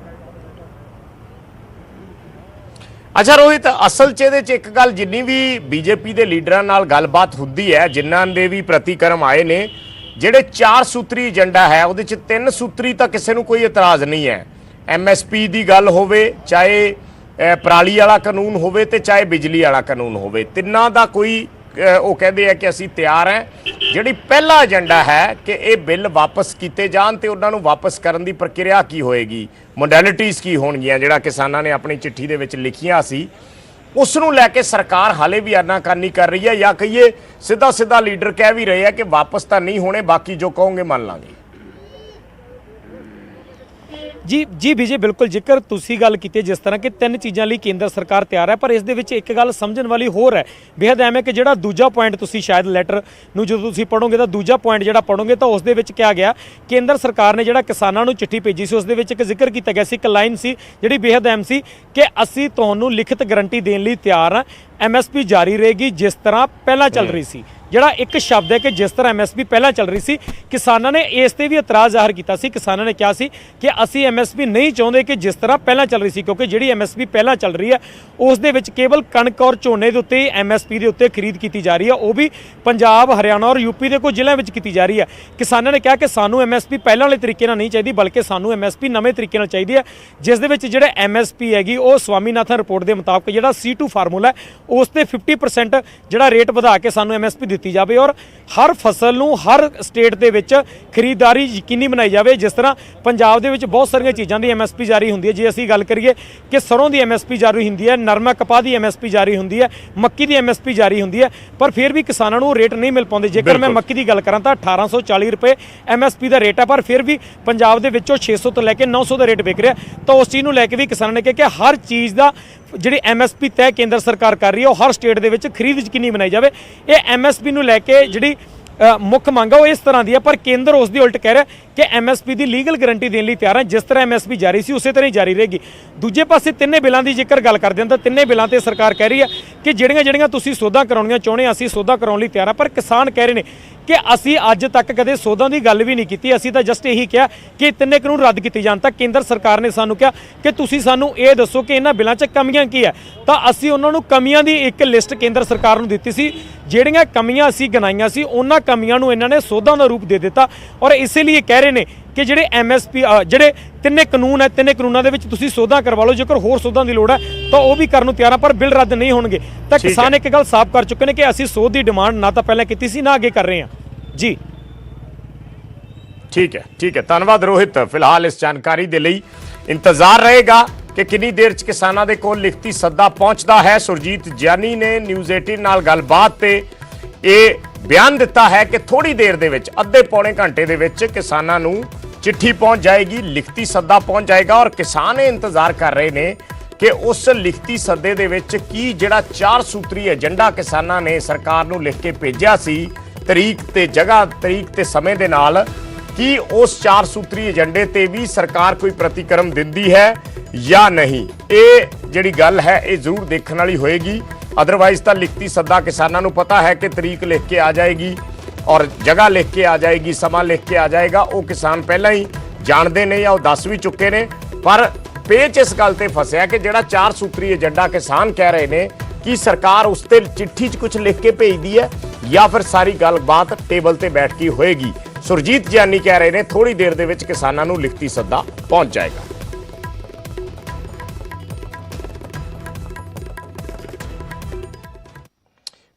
ਅੱਛਾ ਰੋਹਿਤ, ਅਸਲ 'ਚ ਇਹਦੇ 'ਚ ਇੱਕ ਗੱਲ, ਜਿੰਨੀ ਵੀ BJP ਦੇ ਲੀਡਰਾਂ ਨਾਲ ਗੱਲਬਾਤ ਹੁੰਦੀ ਹੈ, ਜਿਨ੍ਹਾਂ ਦੇ ਵੀ ਪ੍ਰਤੀਕਰਮ ਆਏ ਨੇ, ਜਿਹੜੇ 4 ਸੂਤਰੀ ਏਜੰਡਾ ਹੈ ਉਹਦੇ 'ਚ 3 ਸੂਤਰੀ ਤਾਂ ਕਿਸੇ ਨੂੰ ਕੋਈ ਇਤਰਾਜ਼ ਨਹੀਂ ਹੈ। MSP ਦੀ ਗੱਲ ਹੋਵੇ, ਚਾਹੇ ਪਰਾਲੀ ਵਾਲਾ ਕਾਨੂੰਨ ਹੋਵੇ ਤੇ ਚਾਹੇ ਬਿਜਲੀ ਵਾਲਾ ਕਾਨੂੰਨ ਹੋਵੇ, ਤਿੰਨਾਂ ਦਾ ਕੋਈ ਉਹ ਕਹਿੰਦੇ ਆ ਕਿ ਅਸੀਂ ਤਿਆਰ ਹੈ। ਜਿਹੜੀ ਪਹਿਲਾ ਏਜੰਡਾ ਹੈ ਕਿ ਇਹ ਬਿੱਲ ਵਾਪਸ ਕੀਤੇ ਜਾਣ ਤੇ ਉਹਨਾਂ ਨੂੰ ਵਾਪਸ ਕਰਨ ਦੀ ਪ੍ਰਕਿਰਿਆ ਕੀ ਹੋਏਗੀ, ਮੋਡੈਲਿਟੀਜ਼ ਕੀ ਹੋਣਗੀਆਂ, ਜਿਹੜਾ ਕਿਸਾਨਾਂ ਨੇ ਆਪਣੀ ਚਿੱਠੀ ਦੇ ਵਿੱਚ ਲਿਖੀਆਂ ਸੀ, ਉਸ ਨੂੰ ਲੈ ਕੇ ਸਰਕਾਰ ਹਾਲੇ ਵੀ ਆਨਾਕਾਨੀ ਕਰ ਰਹੀ ਹੈ ਜਾਂ ਕਹੀਏ ਸਿੱਧਾ ਲੀਡਰ ਕਹਿ ਵੀ ਰਹੇ ਆ ਕਿ ਵਾਪਸ ਤਾਂ ਨਹੀਂ ਹੋਣੇ, ਬਾਕੀ ਜੋ ਕਹੋਗੇ ਮੰਨ ਲਾਂਗੇ। ਜੀ ਵਿਜੇ, ਬਿਲਕੁਲ ਜ਼ਿਕਰ ਤੁਸੀਂ ਗੱਲ ਕੀਤੀ ਜਿਸ ਤਰ੍ਹਾਂ ਕਿ 3 ਚੀਜ਼ਾਂ ਲਈ ਕੇਂਦਰ ਸਰਕਾਰ ਤਿਆਰ ਹੈ, ਪਰ ਇਸ ਦੇ ਵਿੱਚ ਇੱਕ ਗੱਲ ਸਮਝਣ ਵਾਲੀ ਹੋਰ ਹੈ ਬੇहद ਅਹਿਮ ਹੈ ਕਿ ਜਿਹੜਾ ਦੂਜਾ ਪੁਆਇੰਟ ਤੁਸੀਂ ਸ਼ਾਇਦ ਲੈਟਰ ਨੂੰ ਜਦੋਂ ਤੁਸੀਂ ਪੜੋਗੇ ਤਾਂ ਦੂਜਾ ਪੁਆਇੰਟ ਜਿਹੜਾ ਪੜੋਗੇ ਤਾਂ ਉਸ ਦੇ ਵਿੱਚ ਕਿਹਾ ਗਿਆ, ਕੇਂਦਰ ਸਰਕਾਰ ਨੇ ਜਿਹੜਾ ਕਿਸਾਨਾਂ ਨੂੰ ਚਿੱਠੀ ਭੇਜੀ ਸੀ ਉਸ ਦੇ ਵਿੱਚ ਇੱਕ ਜ਼ਿਕਰ ਕੀਤਾ ਗਿਆ ਸੀ, ਇੱਕ ਲਾਈਨ ਸੀ ਜਿਹੜੀ ਬੇहद ਅਹਿਮ ਸੀ ਕਿ ਅਸੀਂ ਤੁਹਾਨੂੰ ਲਿਖਤ ਗਰੰਟੀ ਦੇਣ ਲਈ ਤਿਆਰ ਹਾਂ, MSP ਜਾਰੀ ਰਹੇਗੀ ਜਿਸ ਤਰ੍ਹਾਂ ਪਹਿਲਾਂ ਚੱਲ ਰਹੀ ਸੀ। ਜਿਹੜਾ ਇੱਕ ਸ਼ਬਦ ਹੈ ਕਿ ਜਿਸ ਤਰ੍ਹਾਂ MSP ਪਹਿਲਾਂ ਚੱਲ ਰਹੀ ਸੀ, ਕਿਸਾਨਾਂ ਨੇ ਇਸ ਤੇ ਵੀ ਇਤਰਾਜ਼ ਜ਼ਾਹਰ ਕੀਤਾ ਸੀ। ਕਿਸਾਨਾਂ ਨੇ ਕਿਹਾ ਸੀ ਕਿ ਅਸੀਂ MSP ਨਹੀਂ ਚਾਹੁੰਦੇ ਕਿ ਜਿਸ ਤਰ੍ਹਾਂ ਪਹਿਲਾਂ ਚੱਲ ਰਹੀ ਸੀ, ਕਿਉਂਕਿ ਜਿਹੜੀ MSP ਪਹਿਲਾਂ ਚੱਲ ਰਹੀ ਹੈ ਉਸ ਦੇ ਵਿੱਚ ਕੇਵਲ ਕਣਕ ਔਰ ਝੋਨੇ ਦੇ ਉੱਤੇ MSP ਦੇ ਉੱਤੇ ਖਰੀਦ ਕੀਤੀ ਜਾ ਰਹੀ ਹੈ, ਉਹ ਵੀ ਪੰਜਾਬ, ਹਰਿਆਣਾ ਔਰ UP ਦੇ ਕੁਝ ਜ਼ਿਲ੍ਹਿਆਂ ਵਿੱਚ ਕੀਤੀ ਜਾ ਰਹੀ ਹੈ। ਕਿਸਾਨਾਂ ਨੇ ਕਿਹਾ ਕਿ ਸਾਨੂੰ MSP ਪਹਿਲਾਂ ਵਾਲੇ ਤਰੀਕੇ ਨਾਲ ਨਹੀਂ ਚਾਹੀਦੀ, ਬਲਕਿ ਸਾਨੂੰ MSP ਨਵੇਂ ਤਰੀਕੇ ਨਾਲ ਚਾਹੀਦੀ ਹੈ, ਜਿਸ ਦੇ ਵਿੱਚ ਜਿਹੜਾ MSP ਹੈਗੀ ਉਹ ਸਵਾਮੀਨਾਥਨ ਰਿਪੋਰਟ ਦੇ ਮੁਤਾਬਕ ਜਿਹੜਾ C2 ਫਾਰਮੂਲਾ ਹੈ ਉਸ ਤੇ 50% ਜਿਹੜਾ ਰੇਟ ਵਧਾ ਕੇ ਸਾਨੂੰ MSP ਦਿੱਤੀ ਜਾਵੇ ਔਰ ਹਰ ਫਸਲ ਨੂੰ ਹਰ ਸਟੇਟ ਦੇ ਵਿੱਚ ਖਰੀਦਦਾਰੀ ਯਕੀਨੀ ਬਣਾਈ ਜਾਵੇ। ਜਿਸ ਤਰ੍ਹਾਂ ਪੰਜਾਬ ਦੇ ਵਿੱਚ ਬਹੁਤ ਸਾਰੀਆਂ ਚੀਜ਼ਾਂ ਦੀ MSP ਜਾਰੀ ਹੁੰਦੀ ਹੈ, ਜੇ ਅਸੀਂ ਗੱਲ ਕਰੀਏ ਕਿ ਸਰੋਂ ਦੀ MSP ਜਾਰੀ ਹੁੰਦੀ ਹੈ, ਨਰਮਾ ਕਪਾਹ ਦੀ MSP ਜਾਰੀ ਹੁੰਦੀ ਹੈ, ਮੱਕੀ ਦੀ MSP ਜਾਰੀ ਹੁੰਦੀ ਹੈ, ਪਰ ਫਿਰ ਵੀ ਕਿਸਾਨਾਂ ਨੂੰ ਰੇਟ ਨਹੀਂ ਮਿਲ ਪਾਉਂਦੇ। ਜੇਕਰ ਮੈਂ ਮੱਕੀ ਦੀ ਗੱਲ ਕਰਾਂ ਤਾਂ 1840 ਰੁਪਏ MSP ਦਾ ਰੇਟ ਹੈ, ਪਰ ਫਿਰ ਵੀ ਪੰਜਾਬ ਦੇ ਵਿੱਚੋਂ 600 ਤੋਂ ਲੈ ਕੇ 900 ਦਾ ਰੇਟ ਵਿਕ ਰਿਹਾ। ਤਾਂ ਉਸ ਚੀਜ਼ ਨੂੰ ਲੈ ਕੇ ਵੀ ਕਿਸਾਨਾਂ ਨੇ ਕਿਹਾ ਕਿ ਹਰ ਚੀਜ਼ ਦਾ ਜਿਹੜੀ MSP ਤੈਅ ਕੇਂਦਰ ਸਰਕਾਰ ਕਰ ਰਹੀ ਹੈ ਉਹ ਹਰ ਸਟੇਟ ਦੇ ਵਿੱਚ ਖਰੀਦ ਯਕੀਨੀ ਬਣਾਈ ਜਾਵੇ। ਇਹ MSP ਨੂੰ ਲੈ ਕੇ ਜਿਹੜੀ ਮੁੱਖ ਮੰਗ ਹੈ ਉਹ ਇਸ ਤਰ੍ਹਾਂ ਦੀ ਹੈ, ਪਰ ਕੇਂਦਰ ਉਸ ਦੀ ਉਲਟ ਕਹਿ ਰਿਹਾ ਕਿ ਐਮਐਸਪੀ ਦੀ ਲੀਗਲ ਗਾਰੰਟੀ ਦੇਣ ਲਈ ਤਿਆਰ ਹੈ। ਜਿਸ ਤਰ੍ਹਾਂ ਐਮਐਸਪੀ ਜਾਰੀ ਸੀ ਉਸੇ ਤਰ੍ਹਾਂ ਹੀ ਜਾਰੀ ਰਹੇਗੀ। ਦੂਜੇ ਪਾਸੇ ਤਿੰਨੇ ਬਿੱਲਾਂ ਦੀ ਜੇਕਰ ਗੱਲ ਕਰਦੇ ਹਾਂ ਤਾਂ ਤਿੰਨੇ ਬਿੱਲਾਂ ਤੇ ਸਰਕਾਰ ਕਹਿ ਰਹੀ ਹੈ ਕਿ ਜਿਹੜੀਆਂ ਤੁਸੀਂ ਸੋਧਾਂ ਕਰਾਉਣੀਆਂ ਚਾਹੁੰਦੇ ਅਸੀਂ ਸੋਧਾਂ ਕਰਾਉਣ ਲਈ ਤਿਆਰ ਹਾਂ, ਪਰ ਕਿਸਾਨ ਕਹਿ ਰਹੇ ਨੇ ਕਿ ਅਸੀਂ ਅੱਜ ਤੱਕ ਕਦੇ ਸੋਧਾਂ ਦੀ ਗੱਲ ਵੀ ਨਹੀਂ ਕੀਤੀ। ਅਸੀਂ ਤਾਂ ਜਸਟ ਇਹੀ ਕਿਹਾ ਕਿ ਤਿੰਨੇ ਕਾਨੂੰਨ ਰੱਦ ਕੀਤੇ ਜਾਣ। ਤਾਂ ਕੇਂਦਰ ਸਰਕਾਰ ਨੇ ਸਾਨੂੰ ਕਿਹਾ ਕਿ ਤੁਸੀਂ ਸਾਨੂੰ ਇਹ ਦੱਸੋ ਕਿ ਇਹਨਾਂ ਬਿੱਲਾਂ 'ਚ ਕਮੀਆਂ ਕੀ ਹੈ, ਤਾਂ ਅਸੀਂ ਉਹਨਾਂ ਨੂੰ ਕਮੀਆਂ ਦੀ ਇੱਕ ਲਿਸਟ ਕੇਂਦਰ ਸਰਕਾਰ ਨੂੰ ਦਿੱਤੀ ਸੀ। ਜਿਹੜੀਆਂ ਕਮੀਆਂ ਅਸੀਂ ਗਿਣਾਈਆਂ ਸੀ ਉਹਨਾਂ ਕਮੀਆਂ ਨੂੰ ਇਹਨਾਂ ਨੇ ਸੋਧਾਂ ਦਾ ਰੂਪ ਦੇ ਦਿੱਤਾ ਔਰ ਇਸੇ ਲਈ ਕਹਿ ਰਹੇ ਨੇ ਕਿ ਜਿਹੜੇ ਐਮਐਸਪੀ ਜਿਹੜੇ ਤਿੰਨੇ ਕਾਨੂੰਨ ਹੈ, ਤਿੰਨੇ ਕਾਨੂੰਨਾਂ ਦੇ ਵਿੱਚ ਤੁਸੀਂ ਸੋਧਾਂ ਕਰਵਾ ਲਓ। ਜੇਕਰ ਹੋਰ ਸੋਧਾਂ ਦੀ ਲੋੜ ਹੈ ਤਾਂ ਉਹ ਵੀ ਕਰਨ ਨੂੰ ਤਿਆਰ ਆ, ਪਰ ਬਿੱਲ ਰੱਦ ਨਹੀਂ ਹੋਣਗੇ। ਤਾਂ ਕਿਸਾਨ ਇੱਕ ਗੱਲ ਸਾਫ਼ ਕਰ ਚੁੱਕੇ ਨੇ ਕਿ ਅਸੀਂ ਸੋਧ ਦੀ ਡਿਮਾਂਡ ਨਾ ਤਾਂ ਪਹਿਲਾਂ ਕੀਤੀ ਸੀ ਨਾ ਅੱਗੇ ਕਰ ਰਹੇ ਹਾਂ ਜੀ। ਠੀਕ ਹੈ, ਧੰਨਵਾਦ ਰੋਹਿਤ। ਫਿਲਹਾਲ ਇਸ ਜਾਣਕਾਰੀ ਦੇ ਲਈ ਇੰਤਜ਼ਾਰ ਰਹੇਗਾ ਕਿ ਕਿੰਨੀ ਦੇਰ 'ਚ ਕਿਸਾਨਾਂ ਦੇ ਕੋਲ ਲਿਖਤੀ ਸੱਦਾ ਪਹੁੰਚਦਾ ਹੈ। ਸੁਰਜੀਤ ਜਿਆਨੀ ਨੇ ਨਿਊਜ਼ 18 ਨਾਲ ਗੱਲਬਾਤ ਤੇ ਇਹ ਬਿਆਨ ਦਿੱਤਾ ਹੈ ਕਿ ਥੋੜੀ ਦੇਰ ਦੇ ਵਿੱਚ, ਅੱਧੇ ਪੌਣੇ ਘੰਟੇ ਦੇ ਵਿੱਚ ਕਿਸਾਨਾਂ ਨੂੰ ਚਿੱਠੀ ਪਹੁੰਚ ਜਾਏਗੀ, ਲਿਖਤੀ ਸੱਦਾ ਪਹੁੰਚ ਜਾਏਗਾ ਔਰ ਕਿਸਾਨ ਇਹ ਇੰਤਜ਼ਾਰ ਕਰ ਰਹੇ ਨੇ ਕਿ ਉਸ ਲਿਖਤੀ ਸੱਦੇ ਦੇ ਵਿੱਚ ਕੀ ਜਿਹੜਾ 4 ਸੂਤਰੀ ਏਜੰਡਾ ਕਿਸਾਨਾਂ ਨੇ ਸਰਕਾਰ ਨੂੰ ਲਿਖ ਕੇ ਭੇਜਿਆ ਸੀ, ਤਰੀਕ ਤੇ ਜਗ੍ਹਾ, ਤਰੀਕ ਤੇ ਸਮੇਂ ਦੇ ਨਾਲ, ਕੀ ਉਸ 4 ਸੂਤਰੀ ਏਜੰਡੇ ਤੇ ਵੀ ਸਰਕਾਰ ਕੋਈ ਪ੍ਰਤੀਕਰਮ ਦਿੰਦੀ ਹੈ ਜਾਂ ਨਹੀਂ। ਇਹ ਜਿਹੜੀ ਗੱਲ ਹੈ ਇਹ ਜ਼ਰੂਰ ਦੇਖਣ ਵਾਲੀ ਹੋਏਗੀ। ਅਦਰਵਾਈਜ਼ ਤਾਂ ਲਿਖਤੀ ਸੱਦਾ ਕਿਸਾਨਾਂ ਨੂੰ ਪਤਾ ਹੈ ਕਿ ਤਰੀਕ ਲਿਖ ਕੇ ਆ ਜਾਏਗੀ ਔਰ ਜਗ੍ਹਾ ਲਿਖ ਕੇ ਆ ਜਾਏਗੀ, ਸਮਾਂ ਲਿਖ ਕੇ ਆ ਜਾਏਗਾ। ਉਹ ਕਿਸਾਨ ਪਹਿਲਾਂ ਹੀ ਜਾਣਦੇ ਨੇ ਜਾਂ ਉਹ ਦੱਸ ਵੀ ਚੁੱਕੇ ਨੇ, ਪਰ ਪੇਚ ਇਸ ਗੱਲ ਤੇ ਫਸਿਆ ਕਿ ਜਿਹੜਾ 4 ਸੂਤਰੀ ਏਜੰਡਾ ਕਿਸਾਨ ਕਹਿ ਰਹੇ ਨੇ ਕਿ ਸਰਕਾਰ ਉਸ ਤੇ ਚਿੱਠੀ 'ਚ ਕੁਝ ਲਿਖ ਕੇ ਭੇਜਦੀ ਹੈ ਜਾਂ ਫਿਰ ਸਾਰੀ ਗੱਲਬਾਤ ਟੇਬਲ ਤੇ ਬੈਠ ਕੇ ਹੋਏਗੀ। ਸੁਰਜੀਤ ਜਿਆਨੀ ਕਹਿ ਰਹੇ ਨੇ ਥੋੜੀ ਦੇਰ ਦੇ ਵਿੱਚ ਕਿਸਾਨਾਂ ਨੂੰ ਲਿਖਤੀ ਸੱਦਾ ਪਹੁੰਚ ਜਾਏਗਾ।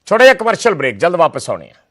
ਛੋਟਾ ਜਿਹਾ ਕਮਰਸ਼ੀਅਲ ਬ੍ਰੇਕ, ਜਲਦ ਵਾਪਸ ਆਉਣੇ ਆ।